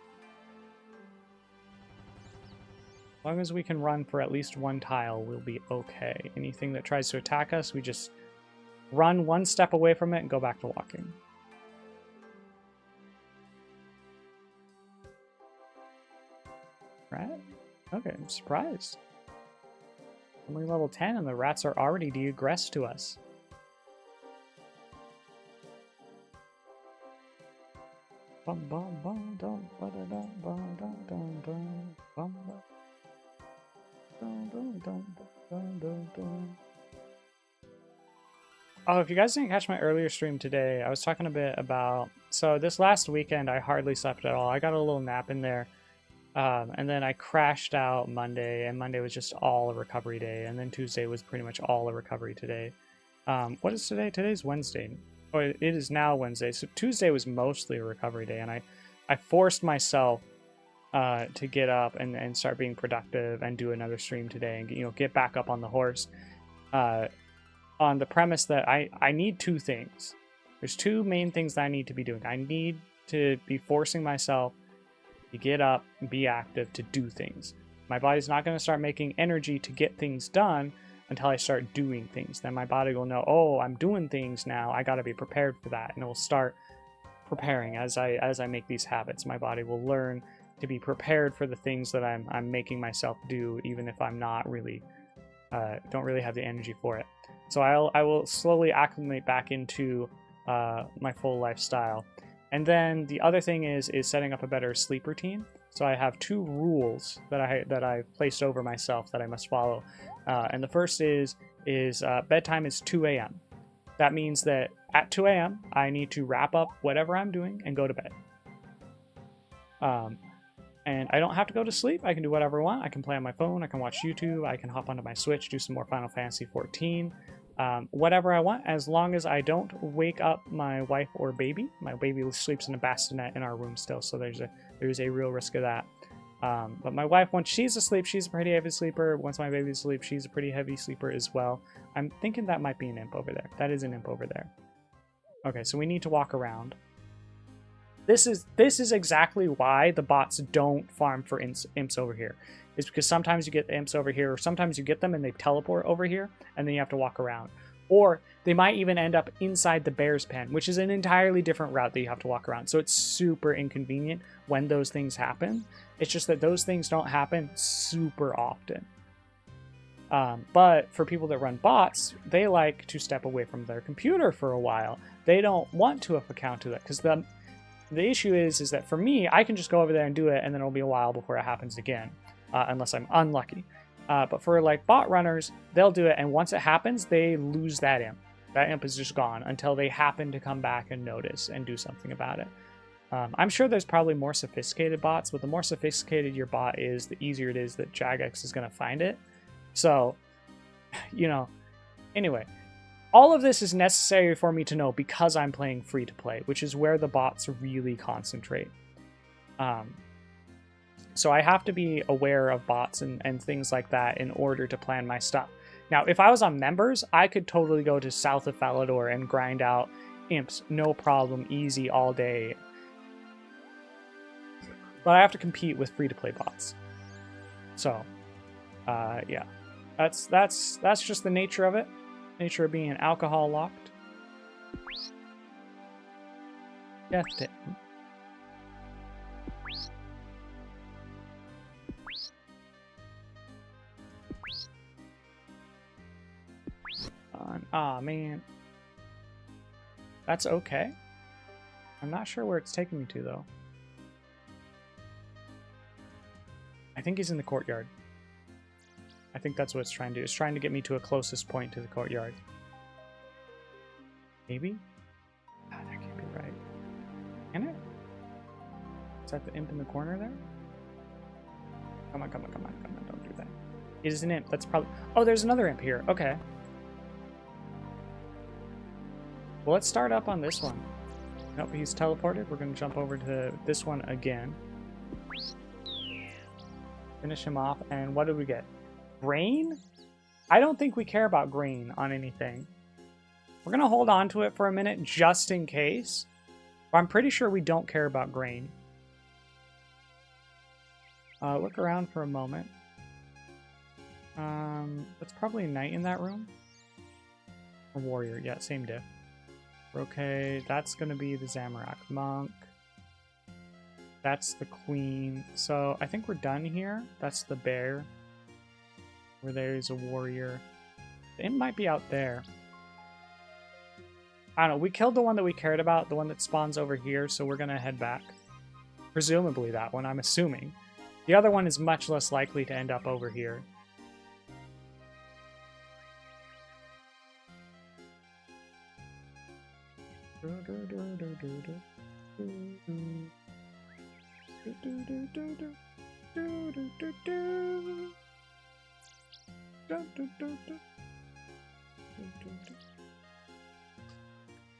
Speaker 1: As long as we can run for at least one tile, we'll be okay. Anything that tries to attack us, we just run one step away from it and go back to walking. Right? Okay, I'm surprised. Only level 10 and the rats are already de-aggressed to us. Oh, if you guys didn't catch my earlier stream today, I was talking a bit about... So this last weekend, I hardly slept at all. I got a little nap in there. And then I crashed out Monday, and Monday was just all a recovery day. And then Tuesday was pretty much all a recovery today. What is today? Today's Wednesday. Oh, it is now Wednesday. So Tuesday was mostly a recovery day, and I forced myself to get up and start being productive and do another stream today and get back up on the horse on the premise that I need two things. There's two main things that I need to be doing. I need to be forcing myself to get up and be active to do things. My body's not going to start making energy to get things done until I start doing things. Then my body will know, oh, I'm doing things now. I got to be prepared for that, and it will start preparing as I make these habits. My body will learn to be prepared for the things that I'm making myself do, even if I'm not really don't really have the energy for it. So I will slowly acclimate back into my full lifestyle. And then the other thing is setting up a better sleep routine. So I have two rules that I've placed over myself that I must follow. And the first is bedtime is 2 a.m. That means that at 2 a.m. I need to wrap up whatever I'm doing and go to bed. And I don't have to go to sleep. I can do whatever I want. I can play on my phone. I can watch YouTube. I can hop onto my Switch, do some more Final Fantasy XIV. whatever I want, as long as I don't wake up my wife or baby. My baby sleeps in a bassinet in our room still, so there's a real risk of that. But my wife, once she's asleep, she's a pretty heavy sleeper. Once my baby's asleep, she's a pretty heavy sleeper as well. I'm thinking that might be an imp over there. That is an imp over there. Okay, so we need to walk around. This is exactly why the bots don't farm for imps over here. It's because sometimes you get imps over here, or sometimes you get them and they teleport over here, and then you have to walk around. Or they might even end up inside the bear's pen, which is an entirely different route that you have to walk around. So it's super inconvenient when those things happen. It's just that those things don't happen super often. But for people that run bots, they like to step away from their computer for a while. They don't want to account to that, because the issue is that for me, I can just go over there and do it, and then it'll be a while before it happens again, unless I'm unlucky. But for like bot runners, they'll do it, and once it happens, they lose that imp. That imp is just gone until they happen to come back and notice and do something about it. I'm sure there's probably more sophisticated bots, but the more sophisticated your bot is, the easier it is that Jagex is going to find it. So, you know, anyway, all of this is necessary for me to know because I'm playing free-to-play, which is where the bots really concentrate. So I have to be aware of bots and things like that in order to plan my stuff. Now, if I was on members, I could totally go to south of Falador and grind out imps, no problem, easy, all day. But I have to compete with free-to-play bots. So, yeah. That's just the nature of it. Nature of being alcohol locked. Death pit. Aw, man. That's okay. I'm not sure where it's taking me to, though. I think he's in the courtyard. I think that's what it's trying to do. It's trying to get me to a closest point to the courtyard. Maybe? Ah, that can't be right. Can it? Is that the imp in the corner there? Come on, come on, come on, come on. Don't do that. It is an imp. That's probably... Oh, there's another imp here. Okay. Well, let's start up on this one. Nope, he's teleported. We're going to jump over to this one again. Finish him off. And what did we get? Grain? I don't think we care about grain on anything. We're going to hold on to it for a minute just in case. But I'm pretty sure we don't care about grain. Look around for a moment. That's probably a knight in that room. A warrior. Yeah, same diff. Okay, that's going to be the Zamorak monk. That's the queen. So I think we're done here. That's the bear. Over there is a warrior. It might be out there. I don't know. We killed the one that we cared about, the one that spawns over here, so we're going to head back. Presumably that one, I'm assuming. The other one is much less likely to end up over here.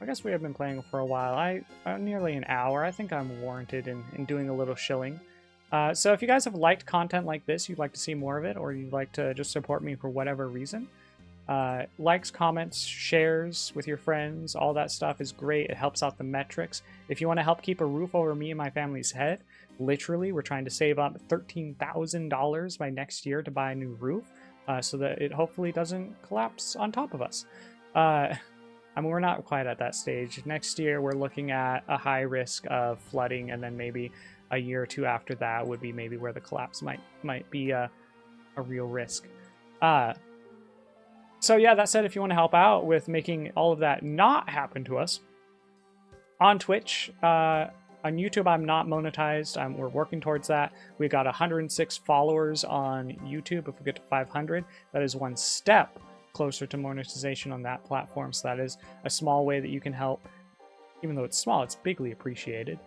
Speaker 1: I guess we have been playing for a while. Nearly an hour. I think I'm warranted in doing a little shilling. So if you guys have liked content like this, you'd like to see more of it, or you'd like to just support me for whatever reason, likes, comments, shares with your friends, all that stuff is great. It helps out the metrics. If you want to help keep a roof over me and my family's head, literally, we're trying to save up $13,000 by next year to buy a new roof, so that it hopefully doesn't collapse on top of us. I mean, we're not quite at that stage. Next year, we're looking at a high risk of flooding, and then maybe a year or two after that would be maybe where the collapse might be a real risk. So yeah, that said, if you want to help out with making all of that not happen to us, on Twitch, on YouTube, I'm not monetized. We're working towards that. We've got 106 followers on YouTube. If we get to 500, that is one step closer to monetization on that platform. So that is a small way that you can help. Even though it's small, it's bigly appreciated.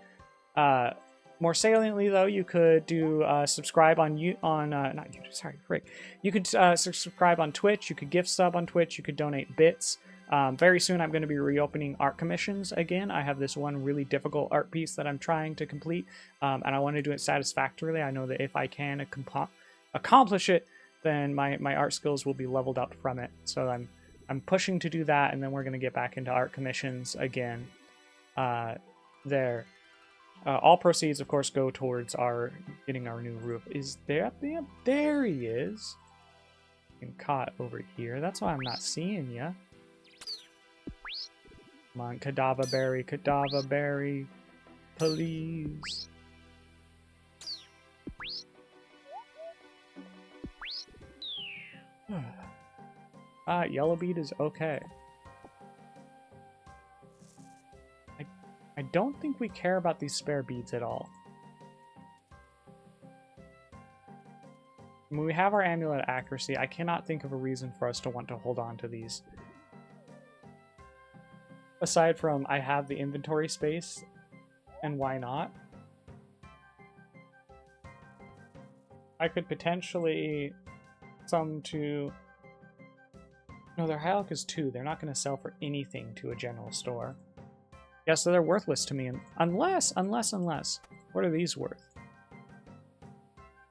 Speaker 1: More saliently, though, you could do subscribe on not YouTube. Sorry, frick. You could subscribe on Twitch. You could gift sub on Twitch. You could donate bits. Very soon, I'm going to be reopening art commissions again. I have this one really difficult art piece that I'm trying to complete, and I want to do it satisfactorily. I know that if I can accomplish it, then my art skills will be leveled up from it. So I'm pushing to do that, and then we're going to get back into art commissions again. There. All proceeds, of course, go towards getting our new roof. Is there? There he is. And caught over here. That's why I'm not seeing ya. Come on, Cadaver Berry, please. Yellow bead is okay. I don't think we care about these spare beads at all. When we have our amulet accuracy, I cannot think of a reason for us to want to hold on to these. Aside from I have the inventory space, and why not? I could potentially some to... No, their high elk is 2. They're not going to sell for anything to a general store. Yeah, so they're worthless to me. Unless, what are these worth?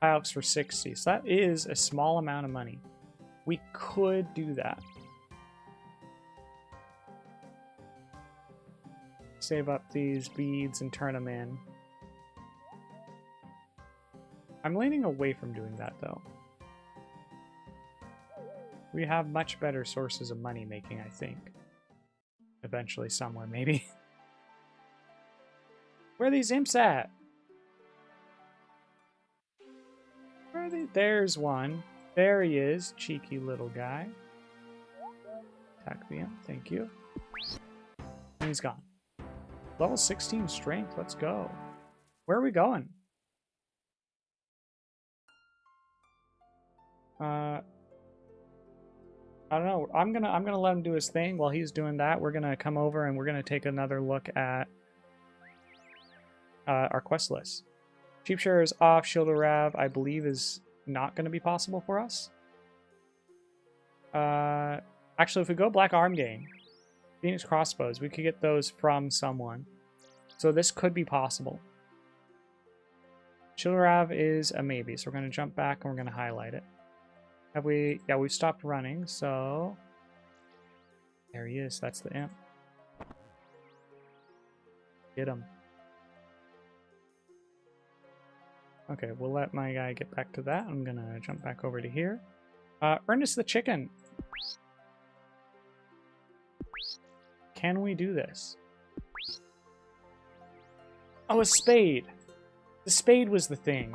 Speaker 1: High elks for 60. So that is a small amount of money. We could do that. Save up these beads and turn them in. I'm leaning away from doing that, though. We have much better sources of money making, I think. Eventually, somewhere, maybe. Where are these imps at? Where are they? There's one. There he is. Cheeky little guy. Attack the imp. Thank you. And he's gone. Level 16 strength. Let's go. Where are we going? I don't know. I'm gonna let him do his thing. While he's doing that, we're gonna come over and we're gonna take another look at our quest list. Cheap share is off. Shield of Rav, I believe, is not going to be possible for us. Actually, if we go Black Arm Game, Phoenix Crossbows, we could get those from someone. So this could be possible. Shield of Rav is a maybe, so we're going to jump back and we're going to highlight it. Have we... Yeah, we've stopped running, so... There he is. That's the imp. Get him. Okay, we'll let my guy get back to that. I'm gonna jump back over to here. Ernest the Chicken. Can we do this? Oh, a spade. The spade was the thing.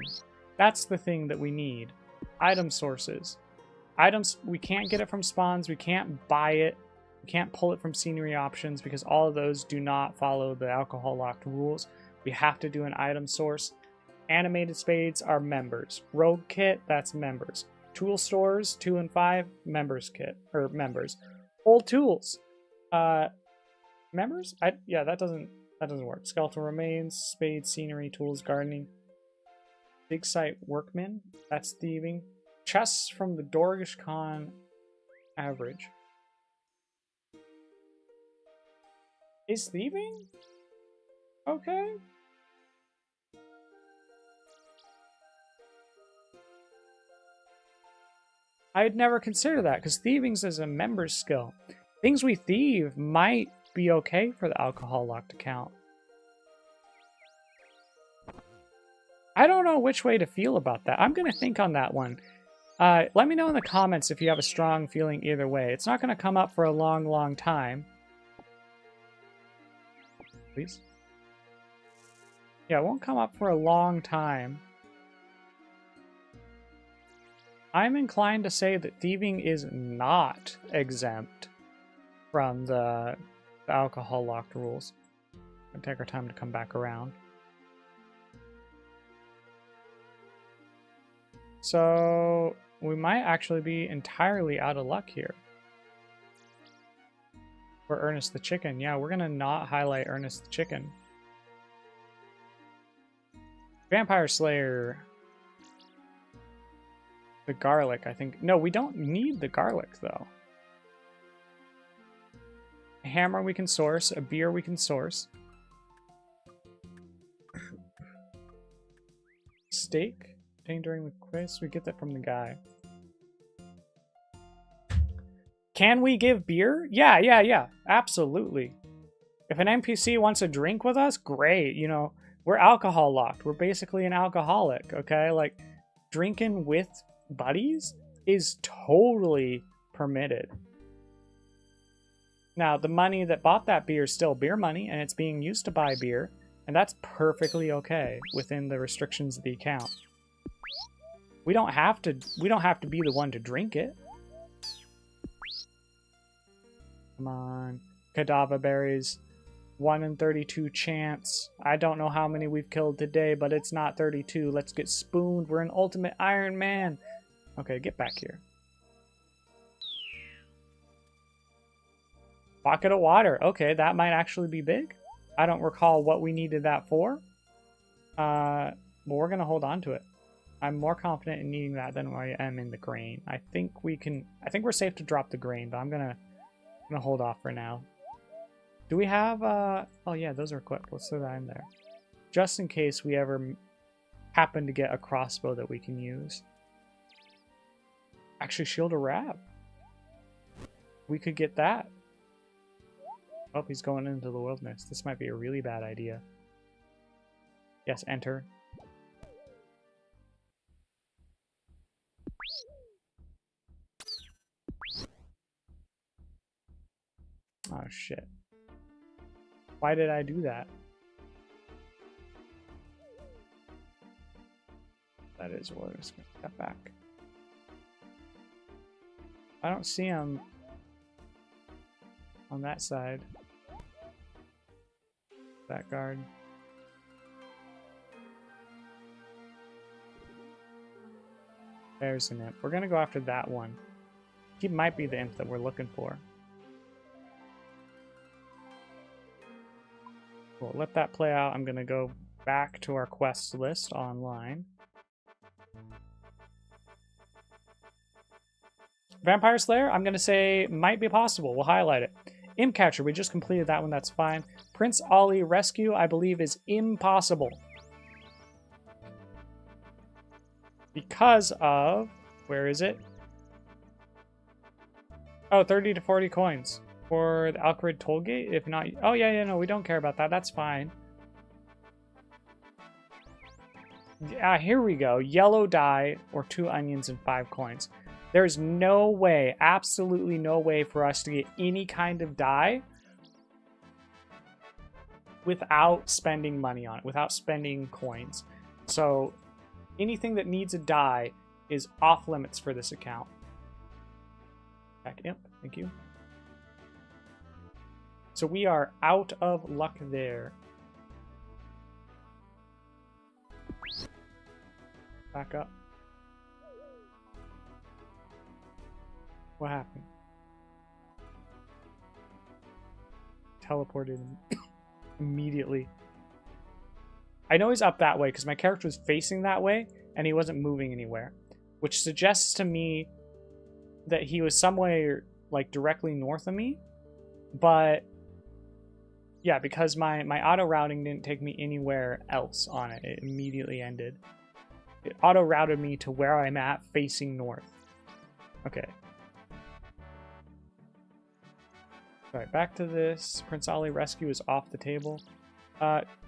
Speaker 1: That's the thing that we need. Item sources. Items, we can't get it from spawns. We can't buy it. We can't pull it from scenery options because all of those do not follow the alcohol locked rules. We have to do an item source. Animated spades are members. Rogue kit, that's members. Tool stores, 2 and 5, members kit, or members. Old tools, members? Yeah, that doesn't work. Skeletal remains, spade, scenery, tools, gardening. Dig site workmen, that's thieving. Chests from the Dorgish Khan, average. Is thieving? Okay. I'd never consider that, because thieving's is a member's skill. Things we thieve might be okay for the alcohol locked account. I don't know which way to feel about that. I'm going to think on that one. Let me know in the comments if you have a strong feeling either way. It's not going to come up for a long, long time. Please? Yeah, it won't come up for a long time. I'm inclined to say that thieving is not exempt from the alcohol locked rules. We'll take our time to come back around. So we might actually be entirely out of luck here. For Ernest the Chicken. Yeah, we're going to not highlight Ernest the Chicken. Vampire Slayer. The garlic, I think. No, we don't need the garlic, though. A hammer we can source. A beer we can source. Steak obtained during the quest. We get that from the guy. Can we give beer? Yeah. Absolutely. If an NPC wants a drink with us, great. You know, we're alcohol locked. We're basically an alcoholic, okay? Like, drinking with buddies is totally permitted. Now, the money that bought that beer is still beer money, and it's being used to buy beer, and that's perfectly okay within the restrictions of the account. We don't have to be the one to drink it. Come on. Cadaver berries. 1 in 32 chance. I don't know how many we've killed today, but it's not 32. Let's get spooned. We're an ultimate Iron Man. Okay, get back here. Bucket of water. Okay, that might actually be big. I don't recall what we needed that for. But we're going to hold on to it. I'm more confident in needing that than I am in the grain. I think we're safe to drop the grain, but I'm gonna hold off for now. Do we have, oh yeah, those are equipped. Let's throw that in there. Just in case we ever happen to get a crossbow that we can use. Actually, Shield of Rab. We could get that. Oh, he's going into the wilderness. This might be a really bad idea. Yes, enter. Oh, shit. Why did I do that? That is what I was going to cut back. I don't see him on that side. That guard. There's an imp. We're going to go after that one. He might be the imp that we're looking for. Cool, let that play out. I'm going to go back to our quest list online. Vampire Slayer, I'm going to say might be possible. We'll highlight it. Imp Catcher, we just completed that one. That's fine. Prince Ali Rescue, I believe, is impossible. Because of... Where is it? Oh, 30 to 40 coins. For the Alcarid Tollgate, if not... Oh, yeah, no, we don't care about that. That's fine. Yeah, here we go. Yellow dye or 2 onions and 5 coins. There's no way, absolutely no way for us to get any kind of dye without spending money on it, without spending coins. So anything that needs a dye is off limits for this account. Back imp, thank you. So we are out of luck there. Back up. What happened? Teleported immediately. I know he's up that way because my character was facing that way and he wasn't moving anywhere, which suggests to me that he was somewhere like directly north of me. But yeah, because my auto routing didn't take me anywhere else on it. It immediately ended. It auto routed me to where I'm at facing north. Okay. Alright, back to this. Prince Ali Rescue is off the table.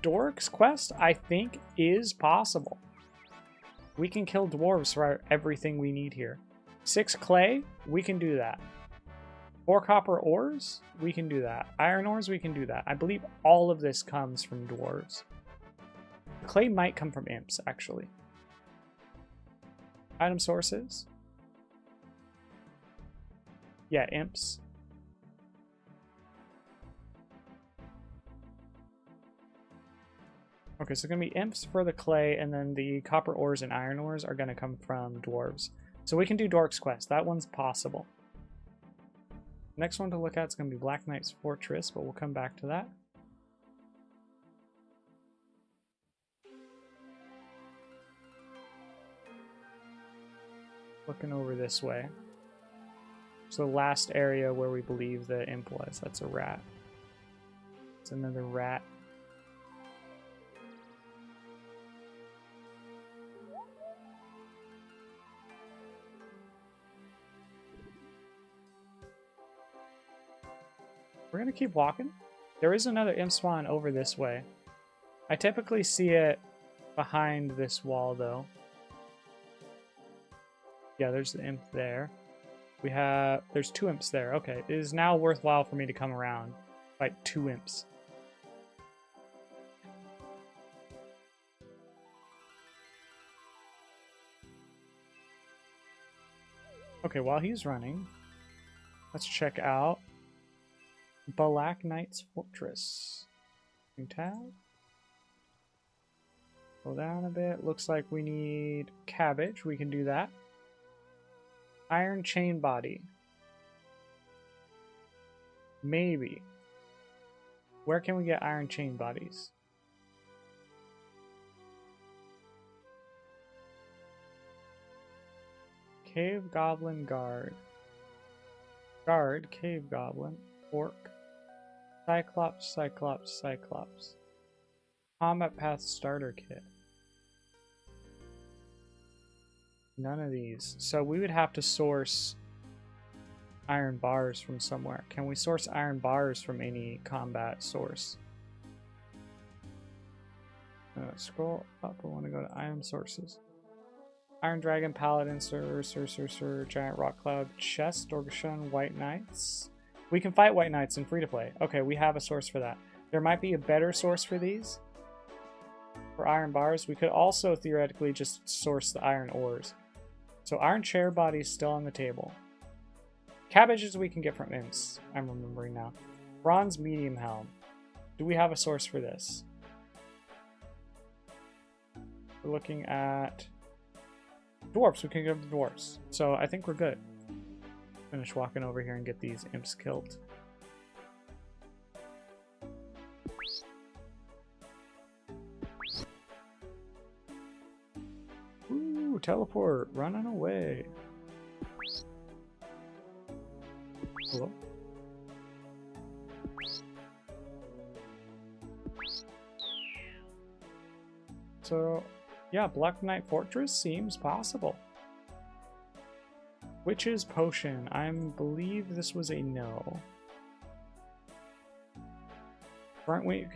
Speaker 1: Dork's quest, I think, is possible. We can kill dwarves for everything we need here. 6 clay, we can do that. 4 copper ores, we can do that. Iron ores, we can do that. I believe all of this comes from dwarves. Clay might come from imps, actually. Item sources. Yeah, imps. Okay, so it's going to be imps for the clay, and then the copper ores and iron ores are going to come from dwarves. So we can do Dork's quest. That one's possible. Next one to look at is going to be Black Knight's Fortress, but we'll come back to that. Looking over this way. So the last area where we believe the imp was. That's a rat. It's another rat. We're gonna keep walking. There is another imp spawn over this way. I typically see it behind this wall though. Yeah, there's the imp there. There's 2 imps there. Okay, it is now worthwhile for me to come around. Fight 2 imps. Okay, while he's running, let's check out Black Knight's Fortress. Tab. Go down a bit. Looks like we need cabbage. We can do that. Iron chain body. Maybe. Where can we get iron chain bodies? Cave goblin guard. Guard, cave goblin, orc. Cyclops, cyclops, cyclops. Combat path starter kit. None of these. So we would have to source iron bars from somewhere. Can we source iron bars from any combat source? Scroll up. I want to go to item sources. Iron Dragon, Paladin, Giant Rock Cloud, Chest, Dorgashun, White Knights. We can fight White Knights in free-to-play. Okay, we have a source for that. There might be a better source for these. For iron bars, we could also theoretically just source the iron ores. So iron chair body is still on the table. Cabbages we can get from imps. I'm remembering now. Bronze medium helm. Do we have a source for this? We're looking at dwarfs. We can get the dwarfs. So I think we're good. Finish walking over here and get these imps killed. Ooh, teleport, running away. Hello? So, yeah, Black Knight Fortress seems possible. Witch's Potion. I believe this was a no. Burnt wheat,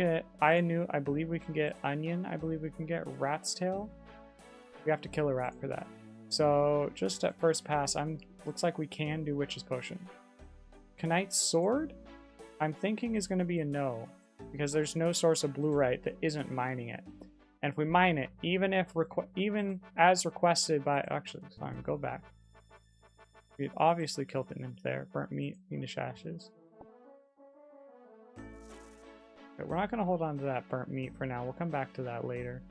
Speaker 1: I believe we can get onion. I believe we can get rat's tail. We have to kill a rat for that. So just at first pass, looks like we can do Witch's Potion. Knight's Sword, I'm thinking is going to be a no, because there's no source of bluerite that isn't mining it. And if we mine it, even as requested by, actually, sorry, go back. We'd obviously killed the nymph there. Burnt meat, fiendish ashes. Okay, we're not going to hold on to that burnt meat for now. We'll come back to that later.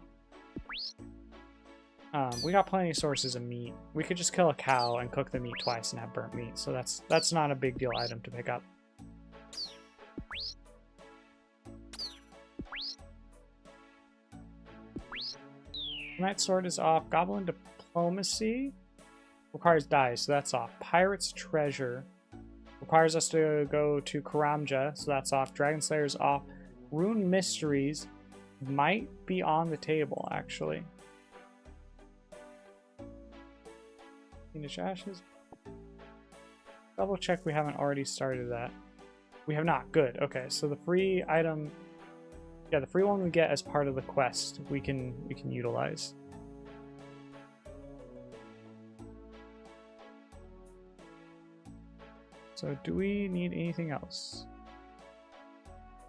Speaker 1: We got plenty of sources of meat. We could just kill a cow and cook the meat twice and have burnt meat. So that's not a big deal item to pick up. Knight's Sword is off. Goblin Diplomacy requires dice, so that's off. Pirate's Treasure requires us to go to Karamja, so that's off. Dragon Slayer's off. Rune Mysteries might be on the table, actually. Fiendish Ashes. Double check we haven't already started that. We have not. Good. Okay, so the free item, yeah, the free one we get as part of the quest, we can utilize. So do we need anything else?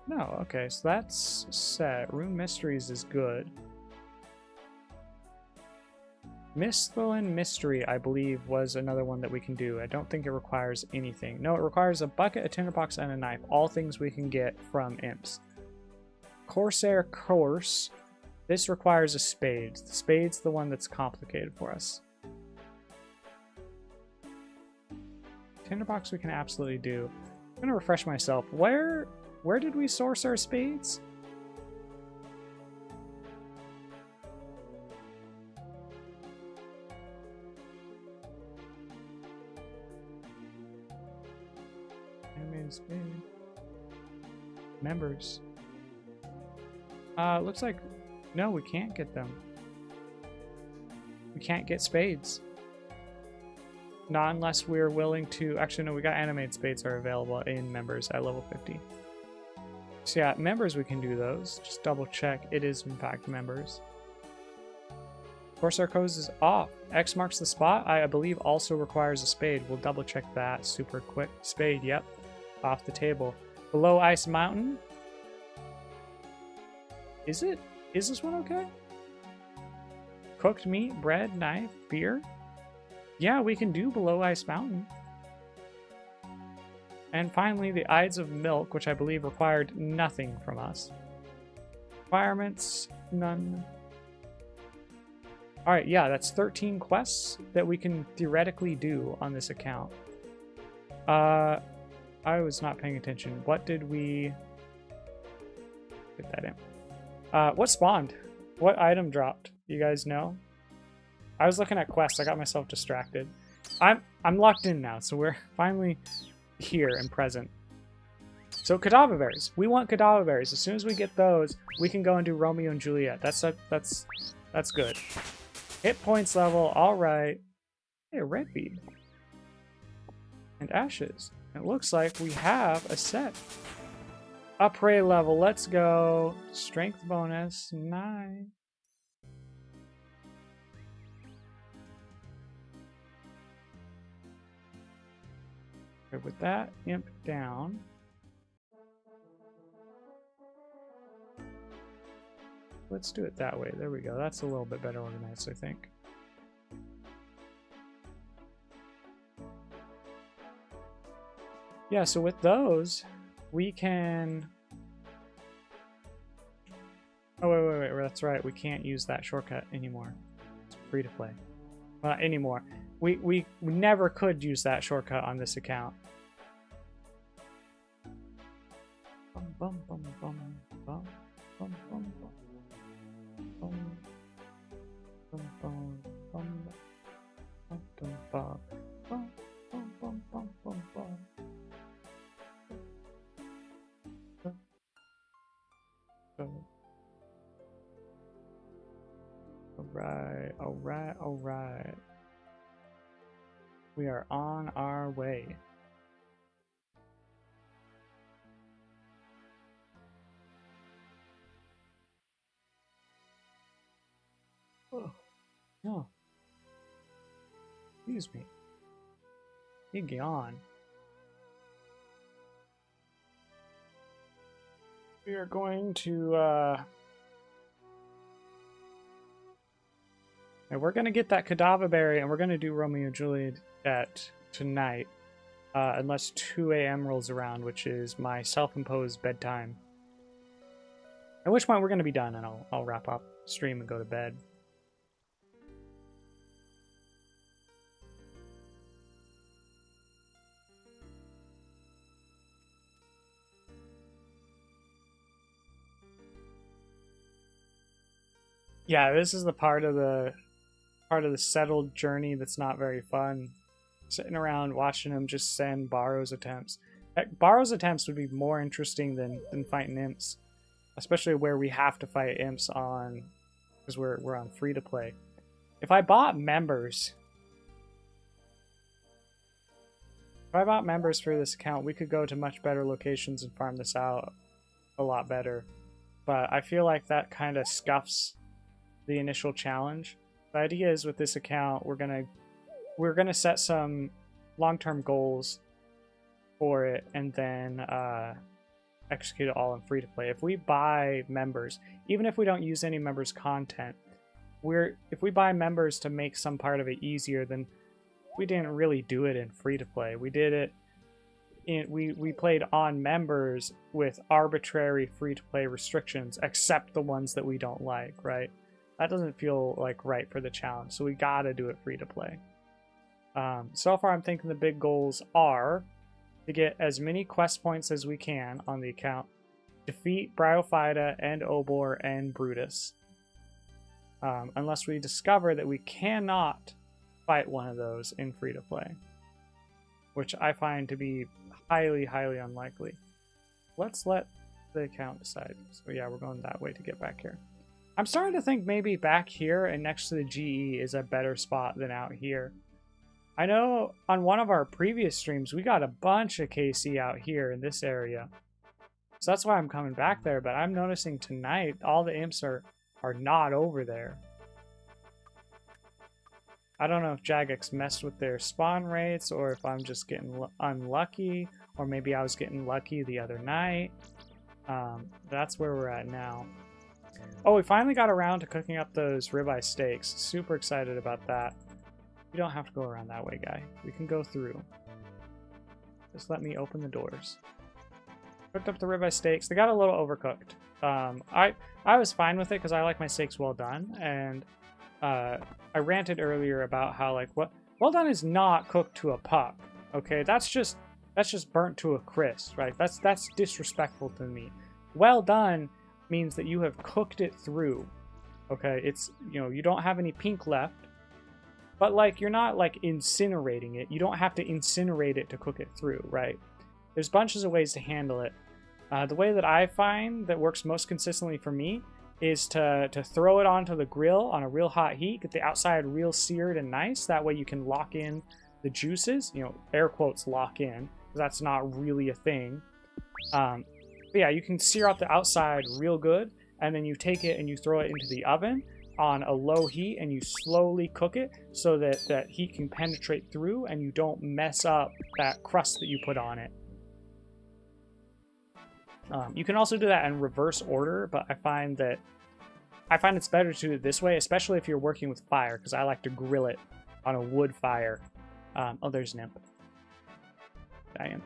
Speaker 1: No. Okay, so that's set. Rune Mysteries is good. Misthalin Mystery, I believe, was another one that we can do. I don't think it requires anything. No, it requires a bucket, a tinderbox, and a knife. All things we can get from imps. Corsair Course. This requires a spade. The spade's the one that's complicated for us. Tinderbox we can absolutely do. I'm gonna refresh myself. Where did we source our spades? spade. Members. Looks like no, we can't get them. We can't get spades. Not unless we're willing to. Actually, no, we got animated spades are available in members at level 50. So yeah, members we can do those. Just double check. It is in fact members. Corsair Coast is off. X marks the spot. I believe also requires a spade. We'll double check that super quick. Spade, yep. Off the table. Below Ice Mountain. Is it? Is this one okay? Cooked meat, bread, knife, beer. Yeah, we can do Below Ice Mountain. And finally, the Ides of Milk, which I believe required nothing from us. Requirements, none. Alright, yeah, that's 13 quests that we can theoretically do on this account. I was not paying attention. What did we... Get that in. What spawned? What item dropped? You guys know? I was looking at quests. I got myself distracted. I'm locked in now, so we're finally here and present. So Cadaver berries. We want Cadaver berries. As soon as we get those, we can go and do Romeo and Juliet. That's good. Hit points level. All right. Hey, a red bead. And ashes. It looks like we have a set. Upgrade level. Let's go. Strength bonus. 9. Okay, with that imp down. Let's do it that way. There we go. That's a little bit better organized, I think. Yeah, so with those, we can... Oh, wait. That's right. We can't use that shortcut anymore. It's free to play. Well, not anymore. We never could use that shortcut on this account. Bum, bum, bum, bum, bum, bum, bum, bum. Bum, bum, bum, bum, bum, bum, bum, bum, bum, bum, bum, bum. All right. We are on our way. Oh, no. Excuse me. Big yawn. We are going to, and we're going to get that Cadaver berry, and we're going to do Romeo and Juliet tonight, unless 2 a.m. rolls around, which is my self-imposed bedtime. At which point we're going to be done, and I'll wrap up stream and go to bed. Yeah, this is the part of the settled journey that's not very fun. Sitting around watching him just send Borrow's attempts. Heck, Borrow's attempts would be more interesting than fighting imps, especially where we have to fight imps on, because we're on free to play. If I bought members for this account, we could go to much better locations and farm this out a lot better. But I feel like that kind of scuffs the initial challenge. The idea is with this account, we're gonna set some long-term goals for it and then execute it all in free to play. If we buy members, even if we don't use any members content, if we buy members to make some part of it easier, then we didn't really do it in free to play. We did it we played on members with arbitrary free to play restrictions, except the ones that we don't like, right? That doesn't feel like right for the challenge, so we gotta do it free to play. So far I'm thinking the big goals are to get as many quest points as we can on the account, defeat Bryophyta and Obor and Brutus, unless we discover that we cannot fight one of those in free to play. which I find to be highly, highly unlikely. Let's let the account decide. So yeah, we're going that way to get back here. I'm starting to think maybe back here and next to the GE is a better spot than out here. I know on one of our previous streams, we got a bunch of KC out here in this area. So that's why I'm coming back there, but I'm noticing tonight all the imps are not over there. I don't know if Jagex messed with their spawn rates or if I'm just getting unlucky, or maybe I was getting lucky the other night. That's where we're at now. Oh, we finally got around to cooking up those ribeye steaks. Super excited about that. You don't have to go around that way, guy. We can go through. Just let me open the doors. Cooked up the ribeye steaks. They got a little overcooked. I was fine with it because I like my steaks well done, and I ranted earlier about how like what well done is not cooked to a puck. Okay, that's just burnt to a crisp, right? That's disrespectful to me. Well done means that you have cooked it through. Okay, it's, you know, you don't have any pink left, but like you're not like incinerating it. You don't have to incinerate it to cook it through, right? There's bunches of ways to handle it. The way that I find that works most consistently for me is to throw it onto the grill on a real hot heat, get the outside real seared and nice. That way you can lock in the juices, you know, air quotes lock in, because that's not really a thing. But yeah, you can sear out the outside real good, and then you take it and you throw it into the oven on a low heat and you slowly cook it so that that heat can penetrate through and you don't mess up that crust that you put on it. You can also do that in reverse order, but I find it's better to do it this way, especially if you're working with fire, because I like to grill it on a wood fire. Oh, there's an imp. Dying.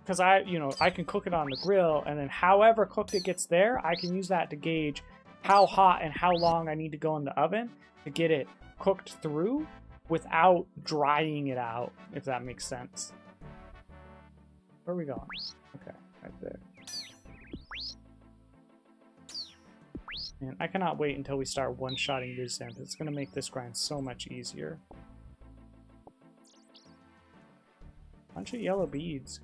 Speaker 1: Because I can cook it on the grill, and then however cooked it gets there, I can use that to gauge how hot and how long I need to go in the oven to get it cooked through without drying it out, if that makes sense. Where are we going? Okay, right there. And I cannot wait until we start one-shotting this imp. It's going to make this grind so much easier. Bunch of yellow beads.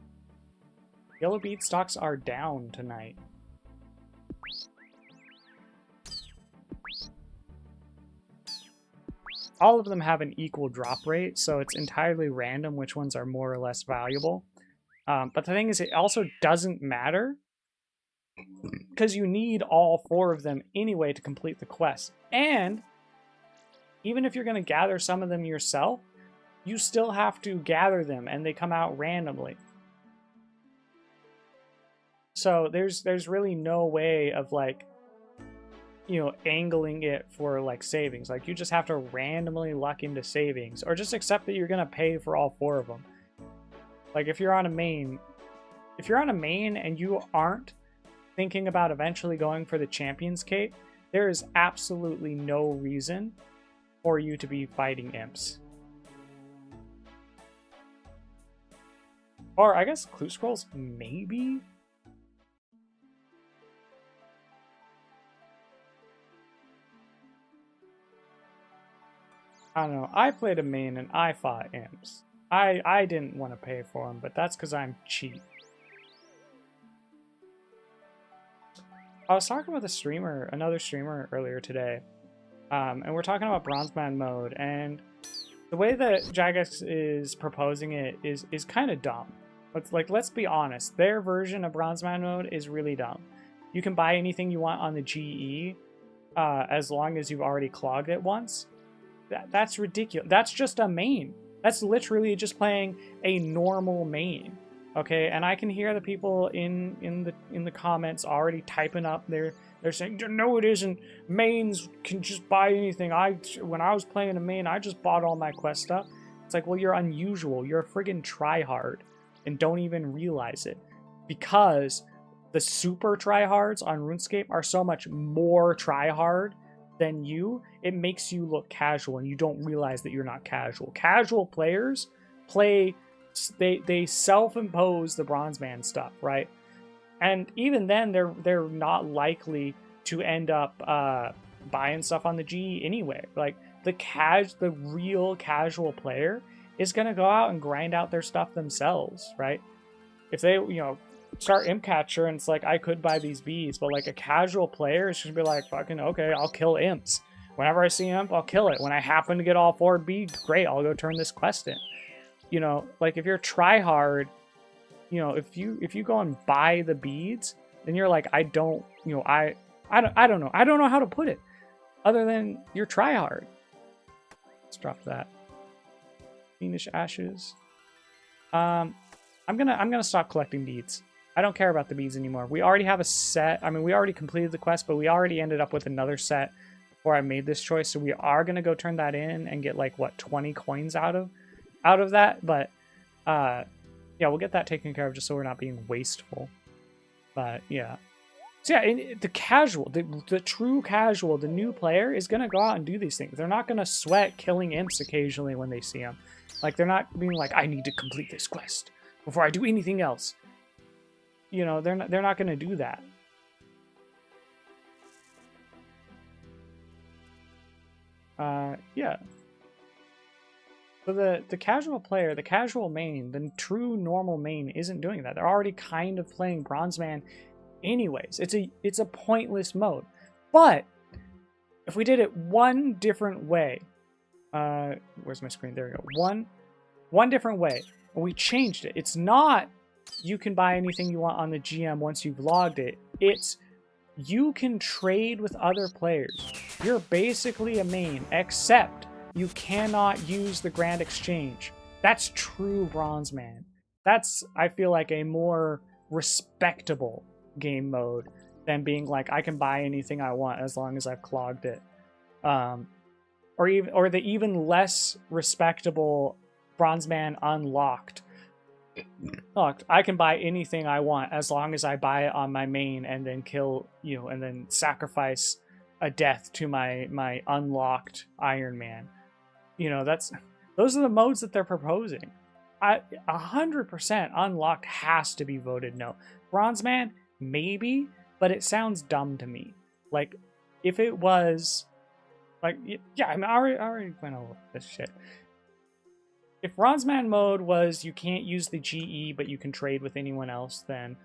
Speaker 1: Yellow bead stocks are down tonight. All of them have an equal drop rate, so it's entirely random which ones are more or less valuable. But the thing is, it also doesn't matter because you need all 4 of them anyway to complete the quest. And even if you're going to gather some of them yourself, you still have to gather them, and they come out randomly. So there's really no way of like, you know, angling it for like savings. Like you just have to randomly luck into savings, or just accept that you're going to pay for all 4 of them. Like if you're on a main and you aren't thinking about eventually going for the Champion's Cape, there is absolutely no reason for you to be fighting imps. Or I guess Clue Scrolls, maybe? I don't know. I played a main and I fought imps. I didn't want to pay for them, but that's because I'm cheap. I was talking with another streamer earlier today, and we're talking about Bronzeman mode, and the way that Jagex is proposing it is kind of dumb. Let's be honest, their version of Bronzeman mode is really dumb. You can buy anything you want on the GE as long as you've already clogged it once. That's ridiculous. That's just a main. That's literally just playing a normal main. Okay, and I can hear the people in the comments already typing up. They're saying, no, it isn't. Mains can just buy anything. When I was playing a main, I just bought all my quest stuff. It's like, well, you're unusual. You're a friggin' tryhard and don't even realize it, because the super tryhards on RuneScape are so much more tryhard than you. It makes you look casual, and you don't realize that you're not casual. Casual players play. They self-impose the Bronzeman stuff, right? And even then, they're not likely to end up buying stuff on the GE anyway. Like the real casual player is going to go out and grind out their stuff themselves, right? If they, start Imp Catcher and it's like, I could buy these bees, but like a casual player is just be like, fucking, okay, I'll kill imps. Whenever I see an imp, I'll kill it. When I happen to get all 4 bees, great, I'll go turn this quest in. Like if you're try hard, if you go and buy the beads, then you're like, I don't know. I don't know how to put it other than you're try hard. Let's drop that. Fiendish Ashes. I'm gonna stop collecting beads. I don't care about the beads anymore. We already have a set. I mean, we already completed the quest, but we already ended up with another set before I made this choice. So we are gonna go turn that in and get like what 20 coins out of that. But yeah, we'll get that taken care of just so we're not being wasteful. But yeah. So yeah, the casual, the true casual, the new player is gonna go out and do these things. They're not gonna sweat killing imps occasionally when they see them. Like they're not being like, I need to complete this quest before I do anything else. They're not gonna do that. Yeah. So the casual player, the casual main, the true normal main isn't doing that. They're already kind of playing Bronzeman anyways. It's a pointless mode. But if we did it one different way, where's my screen? There we go. One different way. And we changed it. It's not you can buy anything you want on the GM once you've logged it. It's you can trade with other players. You're basically a main, except you cannot use the Grand Exchange. That's true Bronzeman. That's, I feel like, a more respectable game mode than being like, I can buy anything I want as long as I've clogged it. Or the even less respectable Bronzeman Unlocked. I can buy anything I want as long as I buy it on my main and then kill, and then sacrifice a death to my unlocked Iron Man. Those are the modes that they're proposing. 100% unlocked has to be voted no. Bronzeman, maybe, but it sounds dumb to me. Like, if it was, like, yeah, I mean, I already went over this shit. If Bronzeman mode was you can't use the GE, but you can trade with anyone else, then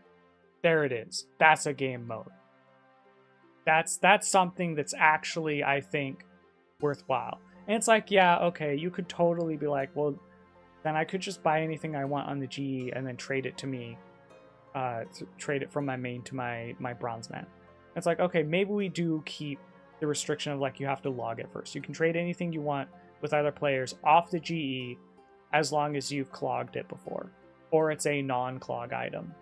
Speaker 1: there it is. That's a game mode. That's something that's actually, I think, worthwhile. And it's like, yeah, okay, you could totally be like, well, then I could just buy anything I want on the GE and then trade it to me. Trade it from my main to my Bronzeman. It's like, okay, maybe we do keep the restriction of like you have to log it first. You can trade anything you want with other players off the GE as long as you've clogged it before, or it's a non-clog item.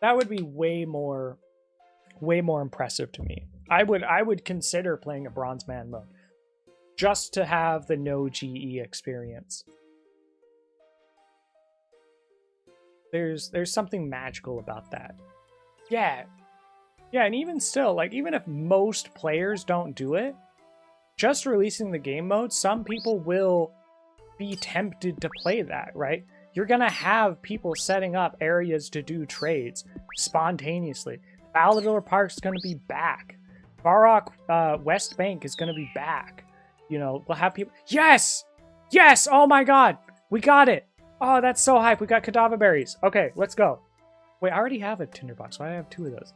Speaker 1: That would be way more impressive to me. I would consider playing a Bronzeman mode just to have the no GE experience. There's something magical about that. Yeah, and even still, like, even if most players don't do it, just releasing the game mode, some people will be tempted to play that, right? You're gonna have people setting up areas to do trades spontaneously. Valador Park's gonna be back. Varrock West Bank is gonna be back. We'll have people. Yes! Oh my god! We got it! Oh, that's so hype. We got Cadaver Berries. Okay, let's go. Wait, I already have a tinderbox. Why do I have 2 of those?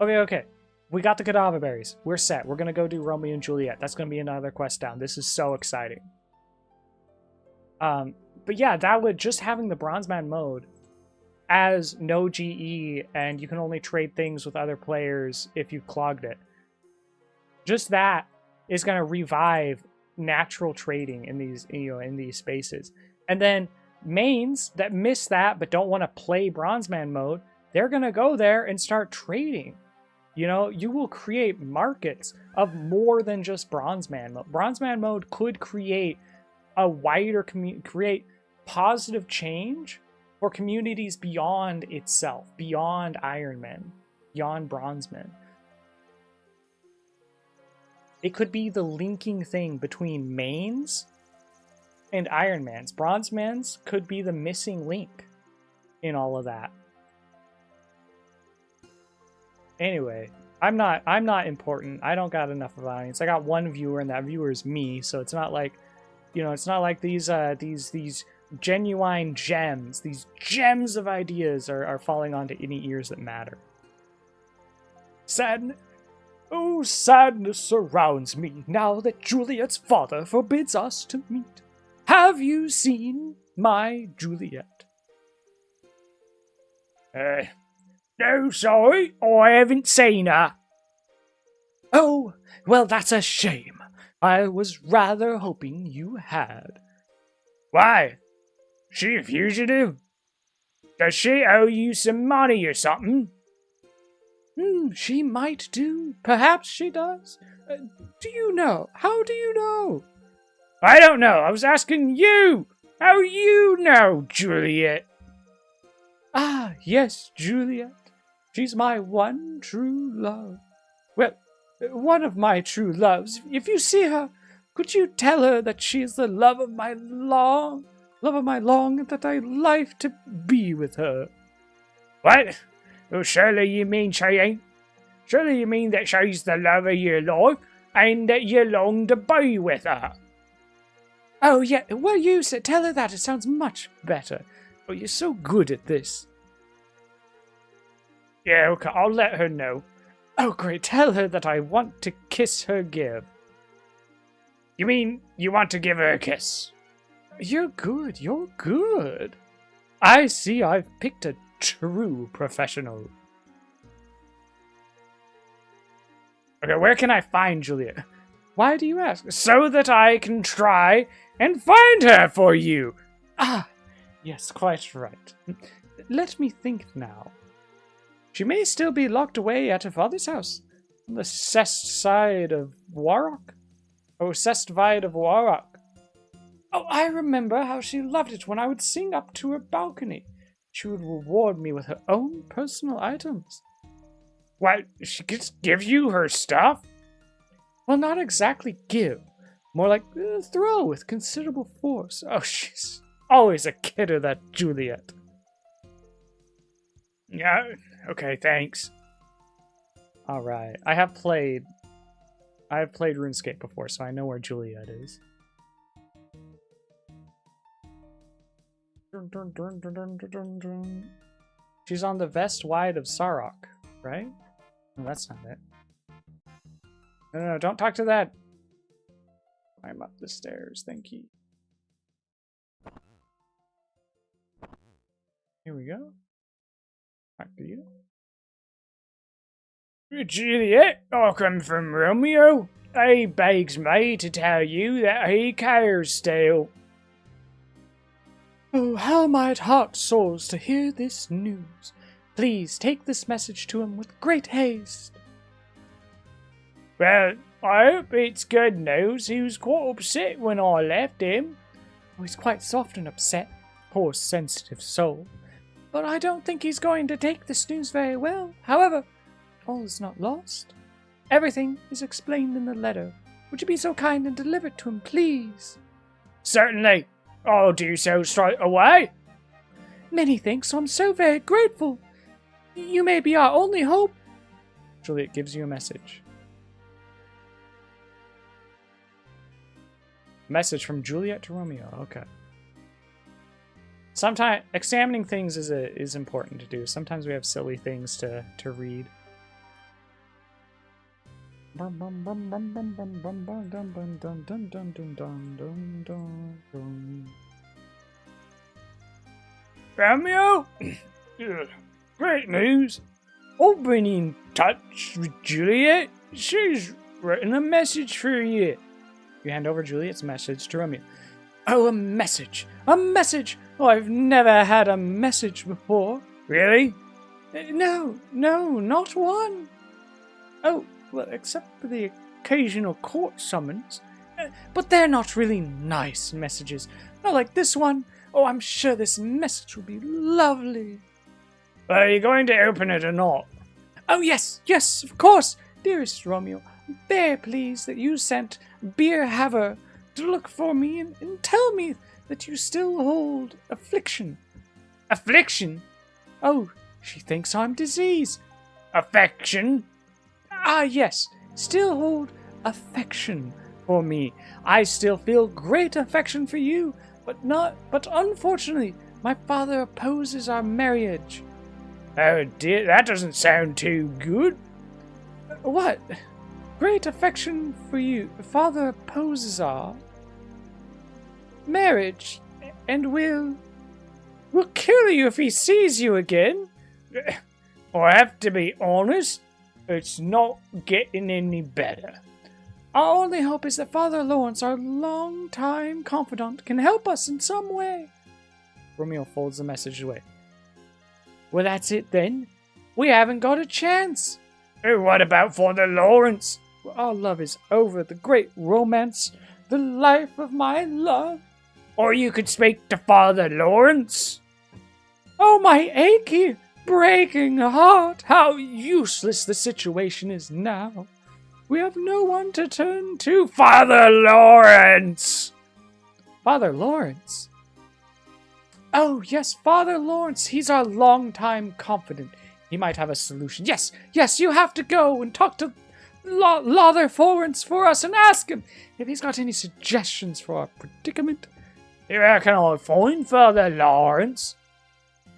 Speaker 1: Okay. We got the Cadaver Berries. We're set. We're going to go do Romeo and Juliet. That's going to be another quest down. This is so exciting. But yeah, that would, just having the Bronzeman mode as no GE and you can only trade things with other players if you've clogged it. Just that is going to revive natural trading in these spaces. And then mains that miss that but don't want to play Bronzeman mode, they're going to go there and start trading. You will create markets of more than just Bronzeman mode. Bronzeman mode could create a wider create positive change for communities beyond itself, beyond Ironman, beyond Bronzeman. It could be the linking thing between mains and Ironmans. Bronzemans could be the missing link in all of that. Anyway, I'm not important. I don't got enough of an audience. I got one viewer, and that viewer is me. So it's not like, you know, it's not like these genuine gems, these gems of ideas are falling onto any ears that matter. Sadness. Oh, sadness surrounds me now that Juliet's father forbids us to meet. Have you seen my Juliet? No, sorry, I haven't seen her. Oh, well, that's a shame. I was rather hoping you had. Why? She a fugitive? Does she owe you some money or something? She might do. Perhaps she does. Do you know? How do you know? I don't know. I was asking you. How you know, Juliet? Ah, yes, Juliet. She's my one true love. Well, one of my true loves. If you see her, could you tell her that she is the love of my long, and that I life to be with her? What? Well, surely you mean she ain't. Surely you mean that she's the love of your life, and that you long to be with her. Oh, yeah, well, you said, tell her that. It sounds much better. Oh, you're so good at this. Yeah, okay, I'll let her know. Oh, great, tell her that I want to kiss her give. You mean you want to give her a kiss? You're good, you're good. I see I've picked a true professional. Okay, where can I find Juliet? Why do you ask? So that I can try and find her for you. Ah, yes, quite right. Let me think now. She may still be locked away at her father's house, on the Cest side of Warrock. Oh, Cestvide of Warrock. Oh, I remember how she loved it when I would sing up to her balcony. She would reward me with her own personal items. What, she just gives you her stuff? Well, not exactly give. More like throw with considerable force. Oh, she's always a kidder, that Juliet. Yeah, okay, thanks. Alright, I have played RuneScape before, so I know where Juliet is. She's on the Vest Wide of Sarok, right? No, that's not it. No, don't talk to that. Climb up the stairs, thank you. Here we go. Back to you. Juliet, I come from Romeo. He begs me to tell you that he cares still. Oh, how my heart soars to hear this news. Please take this message to him with great haste. Well, I hope it's good news. He was quite upset when I left him. Oh, he's quite soft and upset, poor sensitive soul. But I don't think he's going to take this news very well. However, all is not lost. Everything is explained in the letter. Would you be so kind and deliver it to him, please? Certainly. I'll do so straight away. Many thanks. I'm so very grateful. You may be our only hope. Juliet gives you a message. Message from Juliet to Romeo. Okay. Sometimes examining things is important to do. Sometimes we have silly things to read. Romeo, great news! I've been in touch with Juliet. She's written a message for you. You hand over Juliet's message to Romeo. Oh, a message! A message! Oh, I've never had a message before. Really? No, not one. Oh, well, except for the occasional court summons. But they're not really nice messages. Not like this one. Oh, I'm sure this message will be lovely. Are you going to open it or not? Oh, yes, of course. Dearest Romeo, I'm very pleased that you sent Beer Haver to look for me and tell me that you still hold affliction. Affliction? Oh, she thinks I'm diseased.
Speaker 2: affection?
Speaker 1: Ah, yes, still hold affection for me. I still feel great affection for you, but unfortunately, my father opposes our marriage.
Speaker 2: Oh dear, that doesn't sound too good.
Speaker 1: What? Great affection for you. Father opposes our marriage, and will kill you if he sees you again.
Speaker 2: I have to be honest, it's not getting any better.
Speaker 1: Our only hope is that Father Lawrence, our long-time confidant, can help us in some way. Romeo folds the message away. Well, that's it then. We haven't got a chance.
Speaker 2: What about Father Lawrence?
Speaker 1: Our love is over. The great romance, the life of my love.
Speaker 2: Or you could speak to Father Lawrence.
Speaker 1: Oh, my achy, breaking heart. How useless the situation is now. We have no one to turn to.
Speaker 2: Father Lawrence!
Speaker 1: Father Lawrence? Oh, yes, Father Lawrence. He's our long-time confidant. He might have a solution. Yes, you have to go and talk to Father Lawrence for us and ask him if he's got any suggestions for our predicament.
Speaker 2: Where can I find Father Lawrence?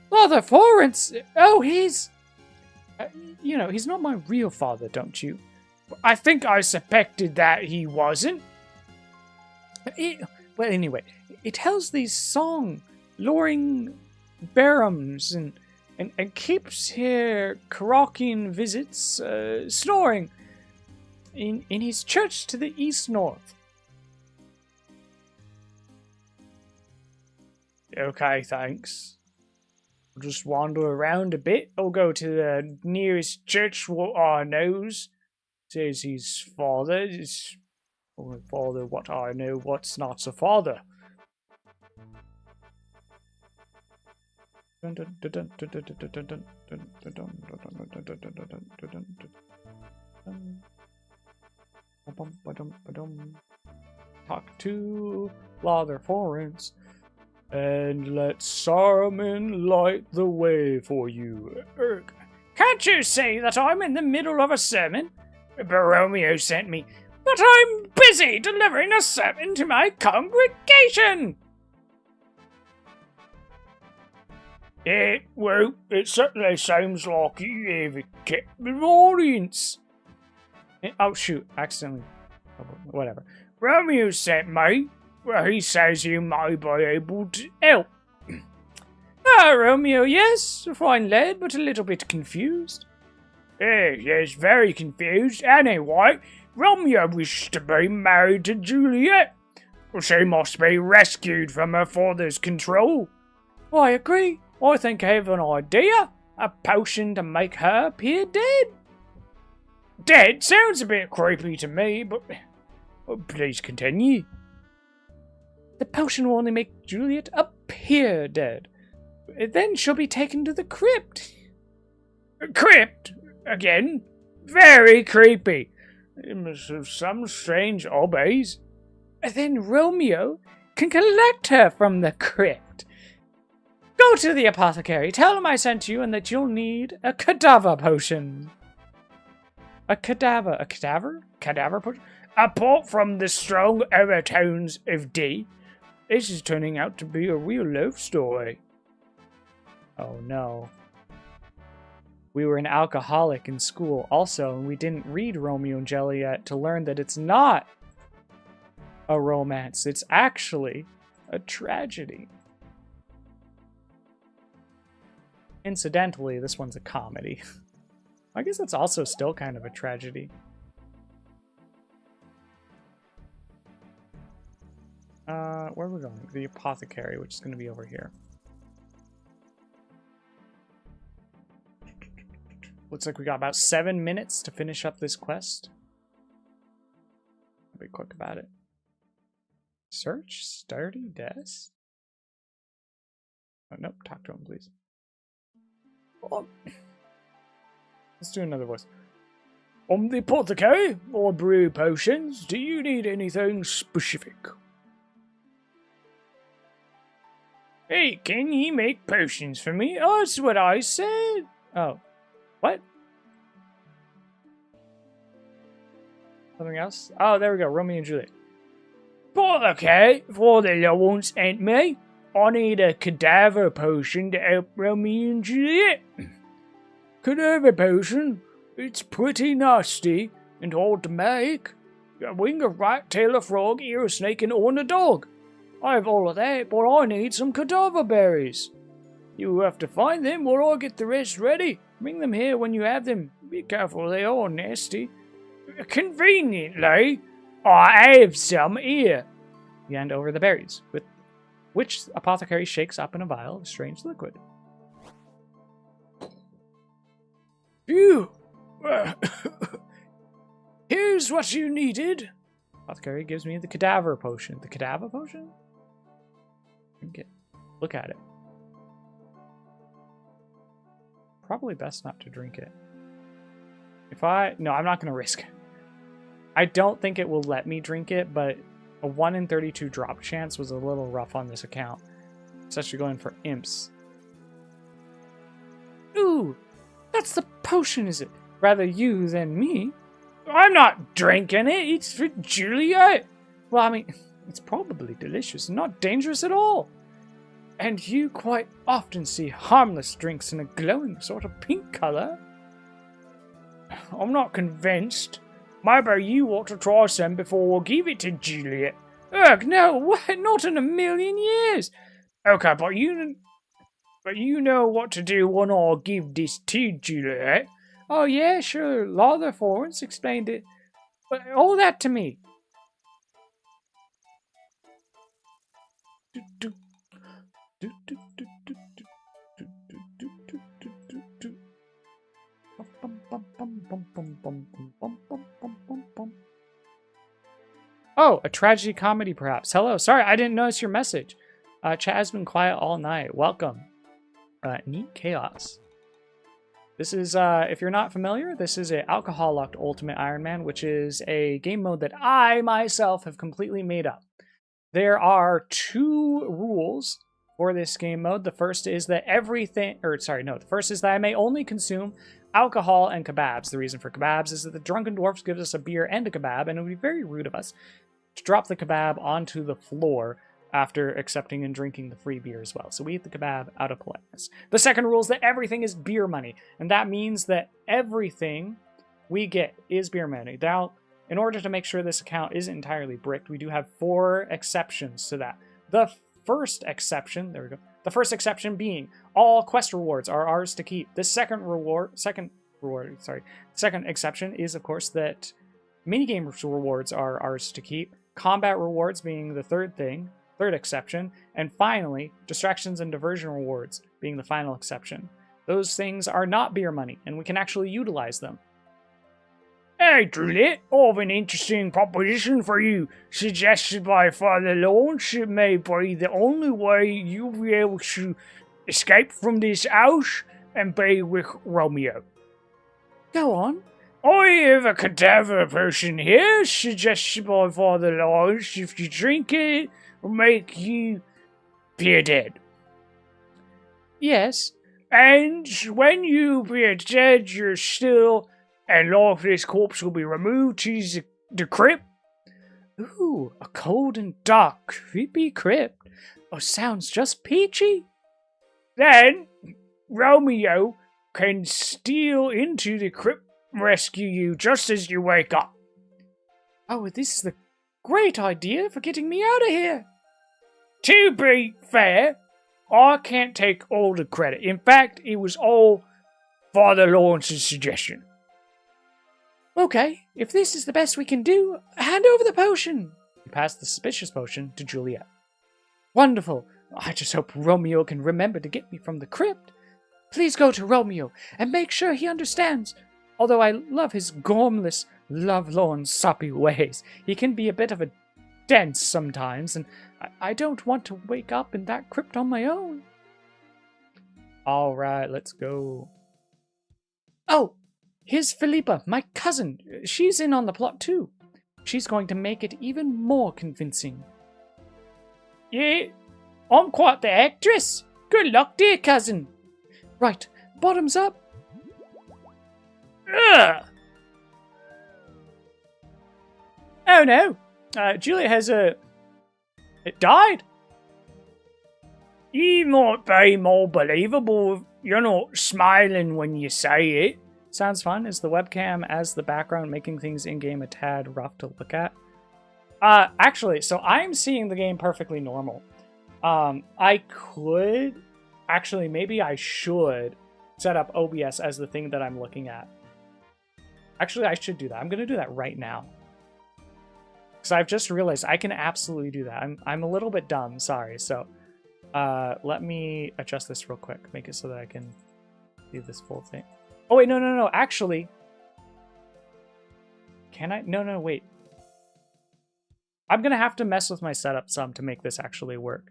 Speaker 1: Father Lawrence? Oh, he's... he's not my real father, don't you?
Speaker 2: I think I suspected that he wasn't.
Speaker 1: Well, anyway, he tells these song, luring barums and keeps here carocking visits, snoring in his church to the east-north.
Speaker 2: Okay, thanks. I'll just wander around a bit. I'll go to the nearest church what I knows. Says his father is only father what I know, what's not so father.
Speaker 1: Talk to Father Lawrence and let Saruman light the way for you.
Speaker 2: Can't you see that I'm in the middle of a sermon? Romeo sent me, but I'm busy delivering a sermon to my congregation. It certainly sounds like you have a captive audience.
Speaker 1: Oh, shoot, accidentally. Whatever.
Speaker 2: Romeo sent me. Well, he says you might be able to help.
Speaker 1: Romeo, yes, fine lad, but a little bit confused.
Speaker 2: Yes, very confused. Anyway, Romeo wishes to be married to Juliet. She must be rescued from her father's control.
Speaker 1: I agree. I think I have an idea. A potion to make her appear dead.
Speaker 2: Dead sounds a bit creepy to me, but please continue.
Speaker 1: The potion will only make Juliet appear dead. Then she'll be taken to the crypt.
Speaker 2: Crypt? Again? Very creepy. It must have some strange hobbies.
Speaker 1: Then Romeo can collect her from the crypt. Go to the apothecary, tell him I sent you and that you'll need a cadaver potion. A cadaver potion?
Speaker 2: Apart from the strong overtones of D, this is turning out to be a real love story.
Speaker 1: Oh no. We were an alcoholic in school also, and we didn't read Romeo and Juliet to learn that it's not a romance. It's actually a tragedy. Incidentally, this one's a comedy. I guess it's also still kind of a tragedy. Where are we going? The apothecary, which is going to be over here. Looks like we got about 7 minutes to finish up this quest. I'll be quick about it. Search sturdy desk? Oh, nope, talk to him, please. Oh. Let's do another voice.
Speaker 2: I'm the apothecary. I brew potions. Do you need anything specific? Hey, can you make potions for me? Oh, that's what I said.
Speaker 1: Oh. What? Something else? Oh, there we go. Romeo and Juliet.
Speaker 2: But okay, for the little ones and me, I need a cadaver potion to help Romeo and Juliet. Cadaver potion? It's pretty nasty and hard to make. A wing, a rat, tail, a frog, ear, a snake, and horn, a dog. I have all of that, but I need some cadaver berries. You have to find them while I get the rest ready. Bring them here when you have them. Be careful, they are nasty. Conveniently, I have some here.
Speaker 1: You hand over the berries, with which apothecary shakes up in a vial of strange liquid.
Speaker 2: Phew! Here's what you needed.
Speaker 1: Apothecary gives me the cadaver potion. The cadaver potion? Look at it. Probably best not to drink it. No, I'm not going to risk it. I don't think it will let me drink it, but a 1 in 32 drop chance was a little rough on this account. Especially going for imps. Ooh, that's the potion, is it? Rather you than me.
Speaker 2: I'm not drinking it. It's for Juliet.
Speaker 1: Well, I mean, it's probably delicious and not dangerous at all. And you quite often see harmless drinks in a glowing sort of pink color.
Speaker 2: I'm not convinced. Maybe you ought to try some before I give it to Juliet.
Speaker 1: Ugh, no, what? Not in a million years.
Speaker 2: Okay, but you know what to do when I give this to Juliet.
Speaker 1: Oh yeah, sure. Lawler Florence explained it. But all that to me. Oh, a tragedy comedy perhaps. Hello, sorry, I didn't notice your message. Chat has been quiet all night. Welcome. Neat Chaos. This is, if you're not familiar, this is a alcohol-locked Ultimate Iron Man, which is a game mode that I myself have completely made up. There are 2 rules for this game mode. The first is that the first is that I may only consume alcohol and kebabs. The reason for kebabs is that the Drunken Dwarfs gives us a beer and a kebab, and it would be very rude of us to drop the kebab onto the floor after accepting and drinking the free beer as well. So we eat the kebab out of politeness. The second rule is that everything is beer money, and that means that everything we get is beer money. Now, in order to make sure this account isn't entirely bricked, we do have 4 exceptions to that. The first exception being all quest rewards are ours to keep. The second exception is, of course, that minigame rewards are ours to keep. Combat rewards being the third exception, and finally, distractions and diversion rewards being the final exception. Those things are not beer money, and we can actually utilize them.
Speaker 2: Hey, Juliet, I have an interesting proposition for you, suggested by Father Lawrence. It may be the only way you'll be able to escape from this house and be with Romeo.
Speaker 1: Go on.
Speaker 2: I have a cadaver potion here, suggested by Father Lawrence. If you drink it, will make you appear dead.
Speaker 1: Yes.
Speaker 2: And when you appear dead, you're still, and lifeless corpse will be removed to the crypt.
Speaker 1: Ooh, a cold and dark, creepy crypt. Oh, sounds just peachy.
Speaker 2: Then, Romeo can steal into the crypt and rescue you just as you wake up.
Speaker 1: Oh, this is the great idea for getting me out of here.
Speaker 2: To be fair, I can't take all the credit. In fact, it was all Father Lawrence's suggestion.
Speaker 1: Okay, if this is the best we can do, hand over the potion. You pass the suspicious potion to Juliet. Wonderful. I just hope Romeo can remember to get me from the crypt. Please go to Romeo and make sure he understands. Although I love his gormless, lovelorn, soppy ways, he can be a bit of a dense sometimes, and I don't want to wake up in that crypt on my own. All right, let's go. Oh, here's Philippa, my cousin. She's in on the plot too. She's going to make it even more convincing.
Speaker 2: Yeah, I'm quite the actress. Good luck, dear cousin.
Speaker 1: Right, bottoms up.
Speaker 2: Ugh. Oh no! Juliet has it died. You might be more believable if you're not smiling when you say it. Sounds fun. Is the webcam as the background making things in-game a tad rough to look at? Actually, so I'm seeing the game perfectly normal. I could... Actually, maybe I should set up OBS as the thing that I'm looking at. Actually, I should do that. I'm going to do that right now. Because I've just realized I can absolutely do that. I'm a little bit dumb, sorry. So, let me adjust this real quick. Make it so that I can do this full thing. Oh, wait, no. Actually, can I? No, wait. I'm going to have to mess with my setup some to make this actually work.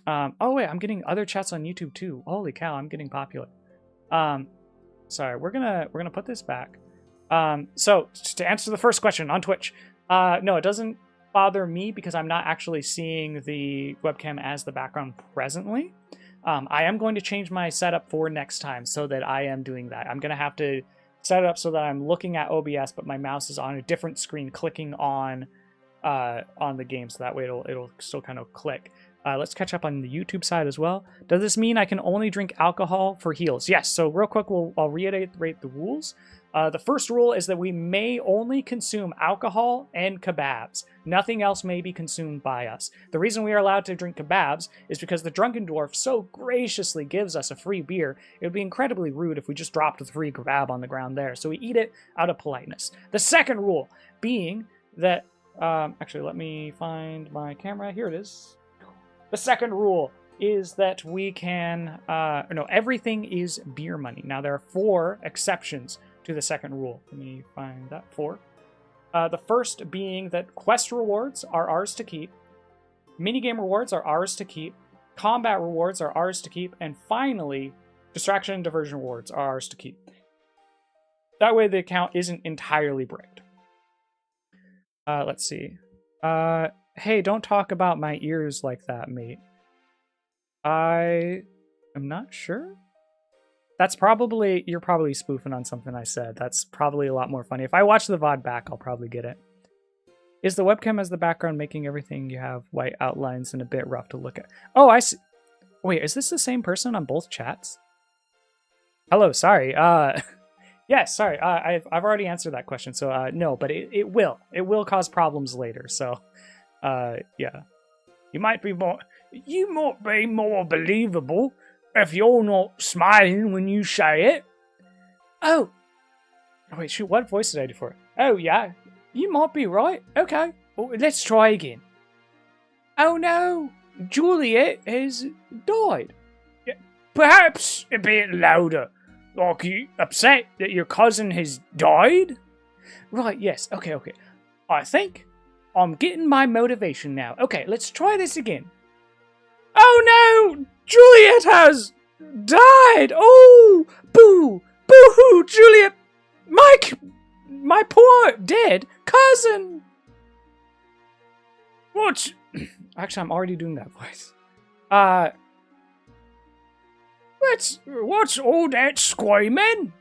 Speaker 2: Oh, wait, I'm getting other chats on YouTube too. Holy cow, I'm getting popular. Sorry, we're gonna put this back. So, to answer the first question on Twitch, no, it doesn't bother me because I'm not actually seeing the webcam as the background presently. I am going to change my setup for next time so that I am doing that. I'm going to have to set it up so that I'm looking at OBS, but my mouse is on a different screen clicking on the game, so that way it'll still kind of click. Let's catch up on the YouTube side as well. Does this mean I can only drink alcohol for heals? Yes, so real quick, I'll reiterate the rules. The first rule is that we may only consume alcohol and kebabs. Nothing else may be consumed by us. The reason we are allowed to drink kebabs is because the Drunken Dwarf so graciously gives us a free beer. It would be incredibly rude if we just dropped the free kebab on the ground there, so we eat it out of politeness. The second rule being that... actually, let me find my camera. Here it is. The second rule is that we can... everything is beer money. Now, there are 4 exceptions to the second rule. Let me find that. 4. The first being that quest rewards are ours to keep, minigame rewards are ours to keep, combat rewards are ours to keep, and finally, distraction and diversion rewards are ours to keep. That way the account isn't entirely bricked. Let's see. Hey, don't talk about my ears like that, mate. I am not sure. That's probably... You're probably spoofing on something I said. That's probably a lot more funny. If I watch the VOD back, I'll probably get it. Is the webcam as the background making everything you have white outlines and a bit rough to look at? Oh, I see. Wait, is this the same person on both chats? Hello, sorry. Yes, sorry. I've already answered that question, so no, but it will. It will cause problems later, so yeah. You might be more believable if you're not smiling when you say it. Oh, wait, shoot, what voice did I do for it? Oh, yeah, you might be right. Okay, well, let's try again. Oh no, Juliet has died. Perhaps a bit louder. Like, you upset that your cousin has died? Right, yes, okay. I think I'm getting my motivation now. Okay, let's try this again. Oh no! Juliet has died! Oh! Boo! Boo-hoo, Juliet! My poor dead cousin! What? Actually, I'm already doing that voice. What's all that screaming?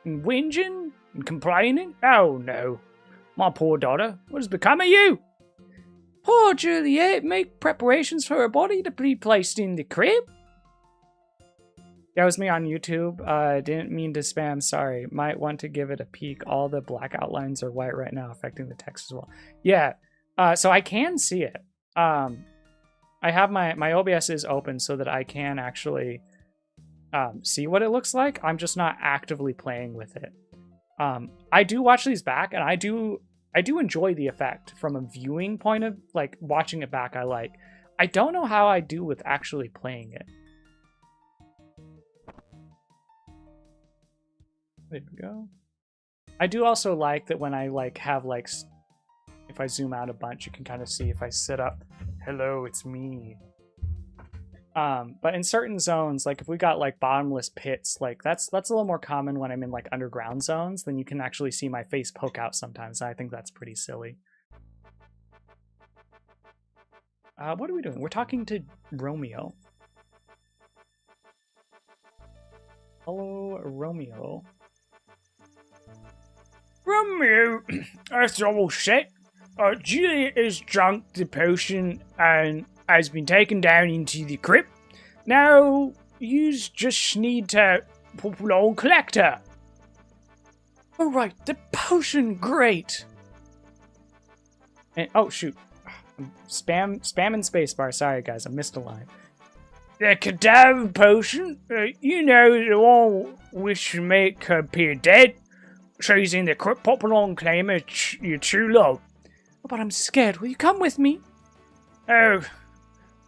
Speaker 2: And whinging? And complaining? Oh no. My poor daughter, what has become of you? Poor Juliet make preparations for her body to be placed in the crib. That was me on YouTube. Didn't mean to spam, sorry. Might want to give it a peek. All the black outlines are white right now, affecting the text as well. Yeah, so I can see it. I have my OBS is open so that I can actually see what it looks like. I'm just not actively playing with it. I do watch these back, and I do enjoy the effect from a viewing point of, like, watching it back. I don't know how I do with actually playing it. There we go. I do also like that when I have if I zoom out a bunch, you can kind of see if I sit up. Hello, it's me. But in certain zones, like if we got bottomless pits, that's a little more common when I'm in underground zones. Then you can actually see my face poke out sometimes. I think that's pretty silly. What are we doing? We're talking to Romeo. Hello, Romeo. That's all set. Juliet has drunk the potion and has been taken down into the crypt. Now, you just need to pop along collect her.
Speaker 1: Oh, right, the potion, great. And, oh, shoot. Spamming spacebar. Sorry, guys, I missed a line.
Speaker 2: The cadaver potion, you know, the one which make her appear dead. She's in the crypt, pop along, claim your true love.
Speaker 1: Oh, but I'm scared. Will you come with me?
Speaker 2: Oh,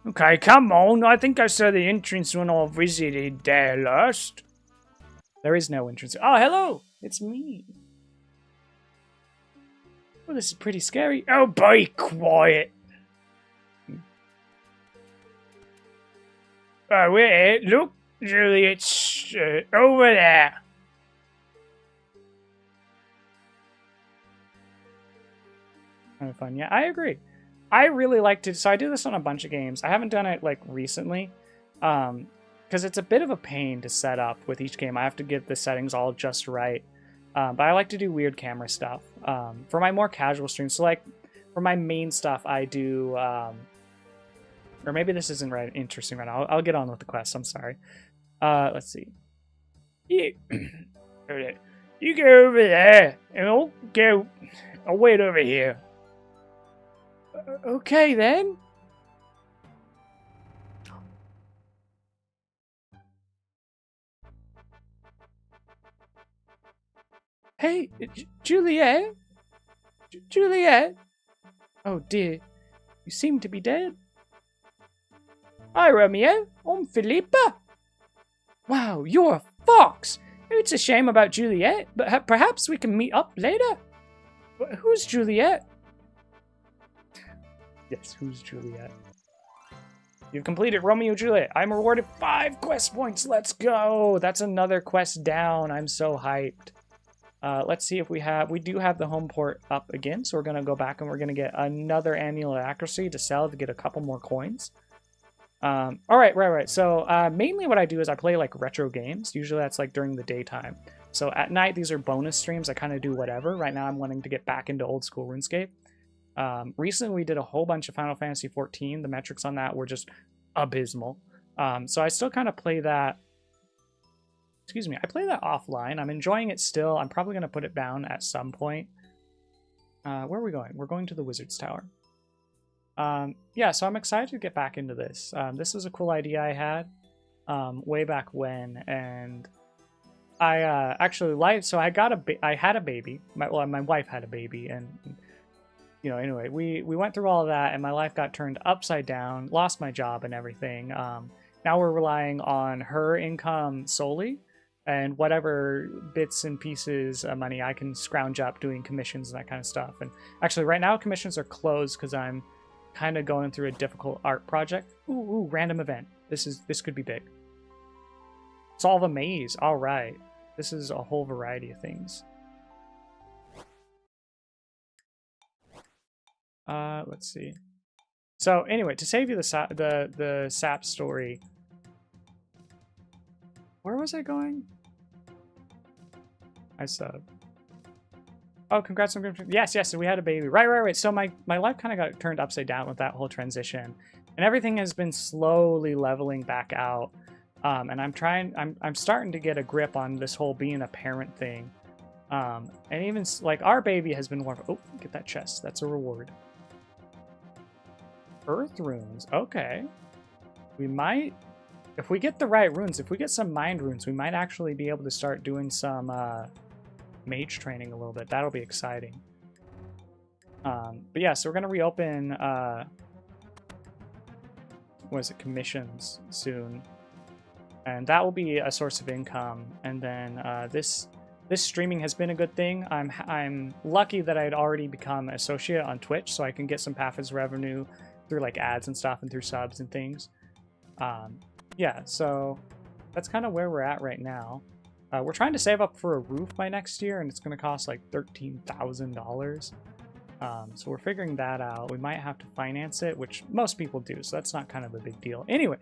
Speaker 2: okay, come on. I think I saw the entrance when I visited there last.
Speaker 1: There is no entrance. Oh, hello! It's me. Well, this is pretty scary.
Speaker 2: Oh, be quiet. Oh, wait, look, Juliet's over there.
Speaker 1: Kind of fun. Yeah, I agree. I really like to, so I do this on a bunch of games. I haven't done it like recently, because it's a bit of a pain to set up with each game. I have to get the settings all just right. But I like to do weird camera stuff. For my more casual streams, so like for my main stuff, I do, or maybe this isn't right interesting right now. I'll get on with the quest. I'm sorry. Let's see.
Speaker 2: You go over there, and I'll wait over here.
Speaker 1: Okay, then. Hey, Juliet? Juliet? Oh, dear. You seem to be dead.
Speaker 2: Hi, Romeo. I'm Philippa.
Speaker 1: Wow, you're a fox. It's a shame about Juliet, but perhaps we can meet up later. Who's Juliet? Yes, who's Juliet? You've completed Romeo and Juliet. I'm rewarded 5 quest points. Let's go. That's another quest down. I'm so hyped. Let's see if we do have the home port up again. So we're going to go back and we're going to get another Amulet of Accuracy to sell to get a couple more coins. All right, right. So mainly what I do is I play like retro games. Usually that's like during the daytime. So at night, these are bonus streams. I kind of do whatever. Right now I'm wanting to get back into old school RuneScape. Recently we did a whole bunch of Final Fantasy XIV. The metrics on that were just abysmal. So I still kind of play that. Excuse me, I play that offline. I'm enjoying it still. I'm probably going to put it down at some point. Where are we going? We're going to the Wizard's Tower. Yeah, so I'm excited to get back into this. This was a cool idea I had way back when, and I actually liked. So I had a baby. My wife had a baby, and you know, anyway, we went through all of that, and my life got turned upside down. Lost my job and everything. Now we're relying on her income solely, and whatever bits and pieces of money I can scrounge up doing commissions and that kind of stuff. And actually, right now commissions are closed because I'm kind of going through a difficult art project. Ooh, random event. This could be big. Solve a maze. All right. This is a whole variety of things. Let's see. So anyway, to save you the sap story. Where was I going? I subbed. Oh, congrats on yes, so we had a baby. Right. So my life kind of got turned upside down with that whole transition. And everything has been slowly leveling back out. And I'm starting to get a grip on this whole being a parent thing. And even like our baby has been warm. Oh, get that chest. That's a reward. Earth runes. Okay. We might, if we get the right runes, if we get some mind runes, we might actually be able to start doing some mage training a little bit. That'll be exciting. But yeah, so we're going to reopen, commissions soon. And that will be a source of income. And then this streaming has been a good thing. I'm lucky that I had already become an associate on Twitch, so I can get some passive revenue through like ads and stuff and through subs and things. Yeah, so that's kind of where we're at right now. We're trying to save up for a roof by next year, and it's going to cost like $13,000. So we're figuring that out. We might have to finance it, which most people do, so that's not kind of a big deal. Anyway,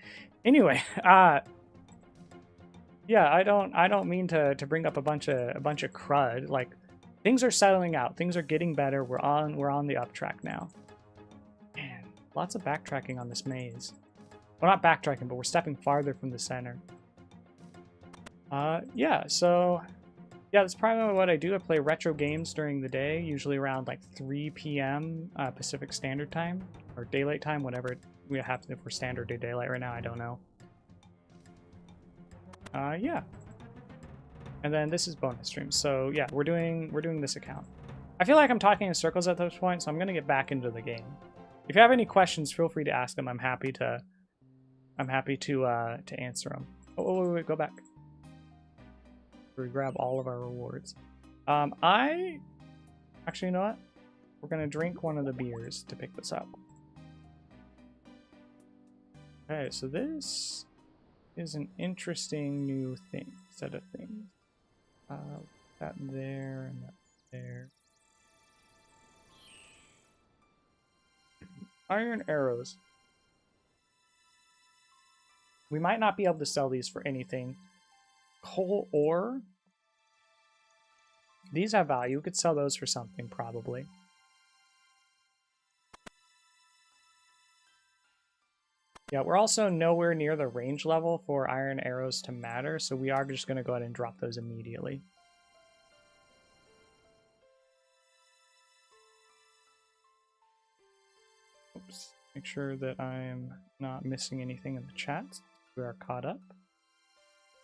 Speaker 1: yeah, I don't mean to bring up a bunch of crud. Like, things are settling out. Things are getting better. We're on the up track now. Man, lots of backtracking on this maze. Well, not backtracking, but we're stepping farther from the center. Yeah, so yeah, that's probably what I do. I play retro games during the day, usually around like 3 p.m. Pacific Standard Time, or Daylight Time, whatever we have to, if we're standard or daylight right now, I don't know. Yeah. And then this is bonus streams. So yeah, we're doing this account. I feel like I'm talking in circles at this point, so I'm gonna get back into the game. If you have any questions, feel free to ask them. I'm happy to answer them. Oh, wait, go back. We grab all of our rewards. Actually, you know what? We're gonna drink one of the beers to pick this up. Okay, so this is an interesting new set of things. That there and that there. Iron arrows. We might not be able to sell these for anything. Coal ore. These have value. We could sell those for something, probably. Yeah, we're also nowhere near the range level for iron arrows to matter, so we are just going to go ahead and drop those immediately. Oops. Make sure that I'm not missing anything in the chat. We are caught up.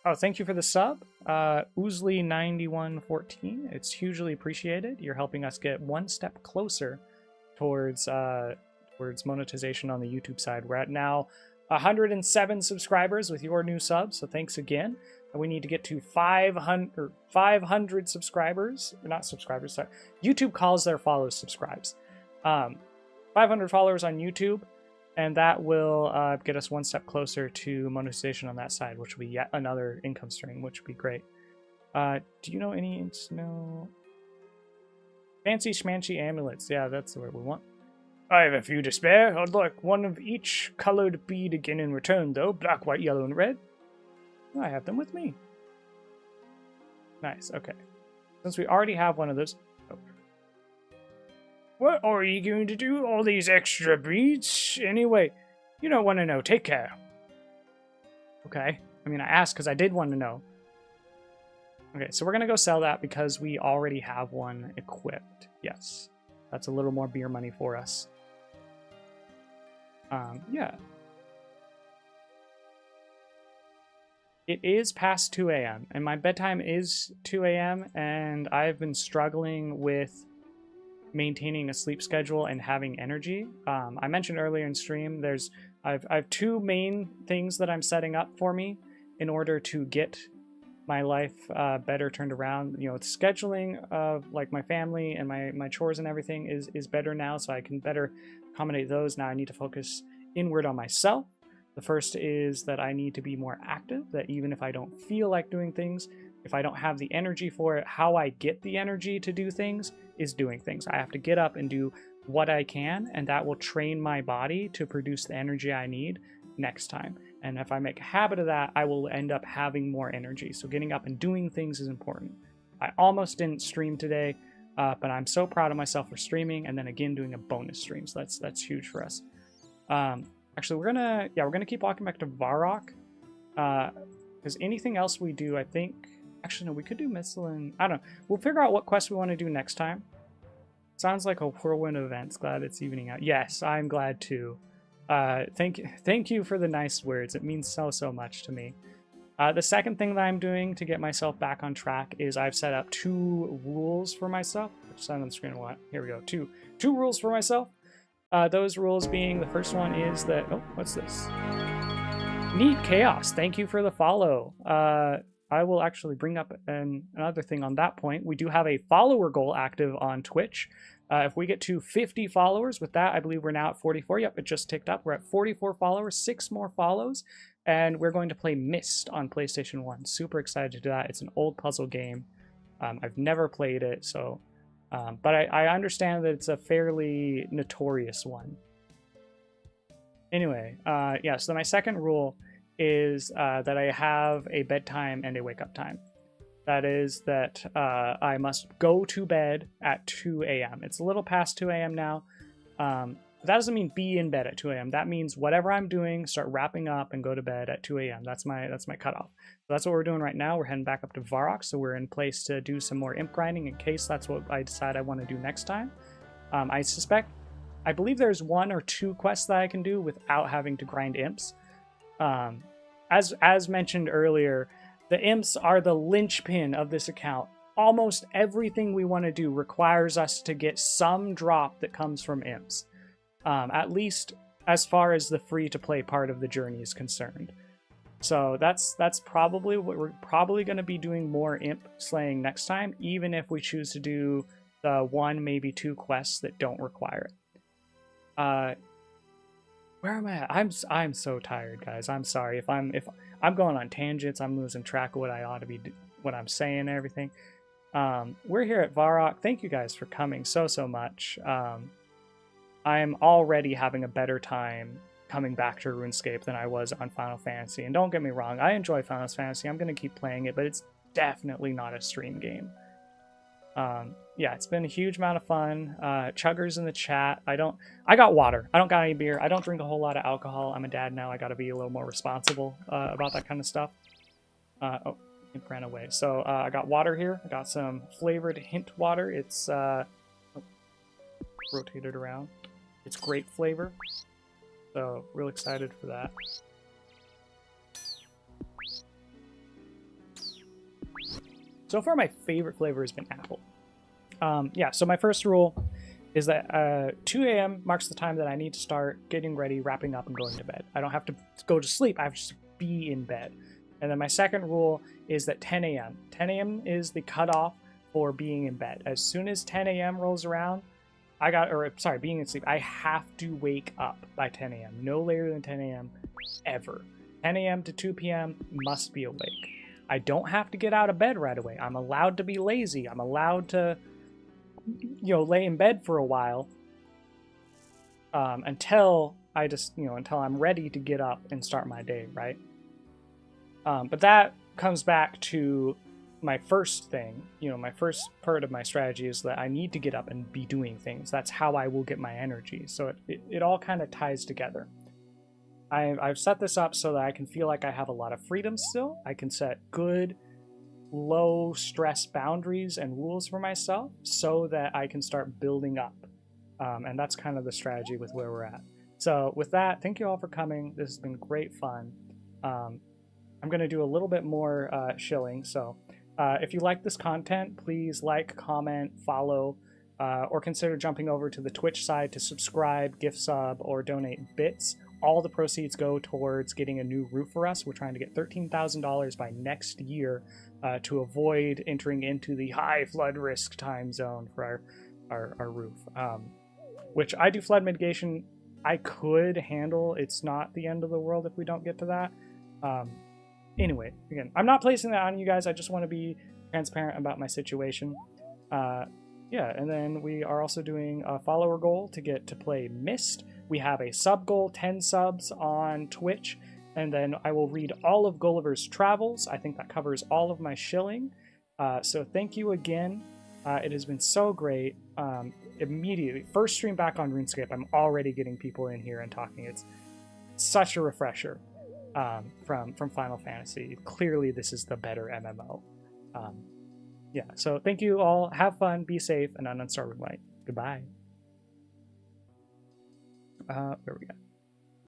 Speaker 1: Oh, thank you for the sub, Oozly9114. It's hugely appreciated. You're helping us get one step closer towards monetization on the YouTube side. We're at now 107 subscribers with your new sub, so thanks again. And we need to get to 500 subscribers. Or not subscribers, sorry. YouTube calls their followers subscribes. 500 followers on YouTube. And that will get us one step closer to monetization on that side, which will be yet another income stream, which would be great. Do you know any fancy schmancy amulets? Yeah, that's the word we want. I have a few to spare. I'd like one of each colored bead again in return, though. Black, white, yellow, and red. Oh, I have them with me. Nice, okay. Since we already have one of those... Oh. What are you going to do? All these extra beads? Anyway, you don't want to know. Take care. Okay. I mean, I asked because I did want to know. Okay, so we're going to go sell that because we already have one equipped. Yes. That's a little more beer money for us. Yeah. It is past 2 a.m. and my bedtime is 2 a.m. and I've been struggling with maintaining a sleep schedule and having energy. I mentioned earlier in stream, I have two main things that I'm setting up for me in order to get my life better turned around. You know, the scheduling of like my family and my chores and everything is better now, so I can better accommodate those. Now I need to focus inward on myself. The first is that I need to be more active, that even if I don't feel like doing things, if I don't have the energy for it, how I get the energy to do things is doing things. I have to get up and do what I can, and that will train my body to produce the energy I need next time. And if I make a habit of that, I will end up having more energy. So getting up and doing things is important. I almost didn't stream today, but I'm so proud of myself for streaming, and then again doing a bonus stream. So that's huge for us. Actually, we're gonna keep walking back to Varrock, because anything else we do, I think. Actually, no, we could do Mistlin. I don't know. We'll figure out what quest we want to do next time. Sounds like a whirlwind of events. Glad it's evening out. Yes, I'm glad too. Thank you for the nice words. It means so much to me. The second thing that I'm doing to get myself back on track is I've set up 2 rules for myself. Which on the screen a lot. Here we go. Two rules for myself. Those rules being, the first one is that... Oh, what's this? Neat Chaos. Thank you for the follow. I will actually bring up another thing on that point. We do have a follower goal active on Twitch. If we get to 50 followers with that, I believe we're now at 44. Yep, it just ticked up. We're at 44 followers, 6 more follows, and we're going to play Myst on PlayStation 1. Super excited to do that. It's an old puzzle game. I've never played it, so... but I understand that it's a fairly notorious one. Anyway, yeah, so my second rule is that I have a bedtime and a wake-up time. That is that I must go to bed at 2 a.m. It's a little past 2 a.m. now. That doesn't mean be in bed at 2 a.m. That means whatever I'm doing, start wrapping up and go to bed at 2 a.m. That's my cutoff. So that's what we're doing right now. We're heading back up to Varrock, so we're in place to do some more imp grinding in case that's what I decide I want to do next time. I believe there's 1 or 2 quests that I can do without having to grind imps. As mentioned earlier, the imps are the linchpin of this account. Almost everything we want to do requires us to get some drop that comes from imps. At least as far as the free-to-play part of the journey is concerned. So that's probably what we're probably going to be doing, more imp slaying next time, even if we choose to do the 1, maybe 2 quests that don't require it. Where am I at? I'm so tired, guys. I'm sorry if I'm going on tangents. I'm losing track of what I ought to be, what I'm saying and everything. We're here at Varrock. Thank you guys for coming so much. I'm already having a better time coming back to RuneScape than I was on Final Fantasy. And don't get me wrong, I enjoy Final Fantasy. I'm going to keep playing it, but it's definitely not a stream game. Yeah, it's been a huge amount of fun. Chuggers in the chat. I got water. I don't got any beer. I don't drink a whole lot of alcohol. I'm a dad now. I got to be a little more responsible about that kind of stuff. Oh, it ran away. So I got water here. I got some flavored hint water. It's rotated around. It's grape flavor. So real excited for that. So far, my favorite flavor has been apple. Yeah, so my first rule is that 2 a.m. marks the time that I need to start getting ready, wrapping up, and going to bed. I don't have to go to sleep. I have to just be in bed. And then my second rule is that 10 a.m. 10 a.m. is the cutoff for being in bed. As soon as 10 a.m. rolls around, being in sleep, I have to wake up by 10 a.m. No later than 10 a.m. ever. 10 a.m. to 2 p.m. must be awake. I don't have to get out of bed right away. I'm allowed to be lazy. I'm allowed to, lay in bed for a while until until I'm ready to get up and start my day, right? But that comes back to my first thing. My first part of my strategy is that I need to get up and be doing things. That's how I will get my energy. So it all kind of ties together. I've set this up so that I can feel like I have a lot of freedom still. I can set good, low stress boundaries and rules for myself so that I can start building up. And that's kind of the strategy with where we're at. So with that, thank you all for coming. This has been great fun. I'm going to do a little bit more shilling. So if you like this content, please like, comment, follow, or consider jumping over to the Twitch side to subscribe, gift sub, or donate bits. All the proceeds go towards getting a new roof for us. We're trying to get $13,000 by next year to avoid entering into the high flood risk time zone for our roof. Which I do flood mitigation. I could handle. It's not the end of the world if we don't get to that. Anyway, again, I'm not placing that on you guys. I just want to be transparent about my situation. Yeah, and then we are also doing a follower goal to get to play Myst. We have a sub goal, 10 subs on Twitch, and then I will read all of Gulliver's Travels. I think that covers all of my shilling. So thank you again. It has been so great. Immediately, first stream back on RuneScape, I'm already getting people in here and talking. It's such a refresher from Final Fantasy. Clearly, this is the better MMO. Yeah, so thank you all. Have fun, be safe, and unstarred with light. Goodbye. Where we go?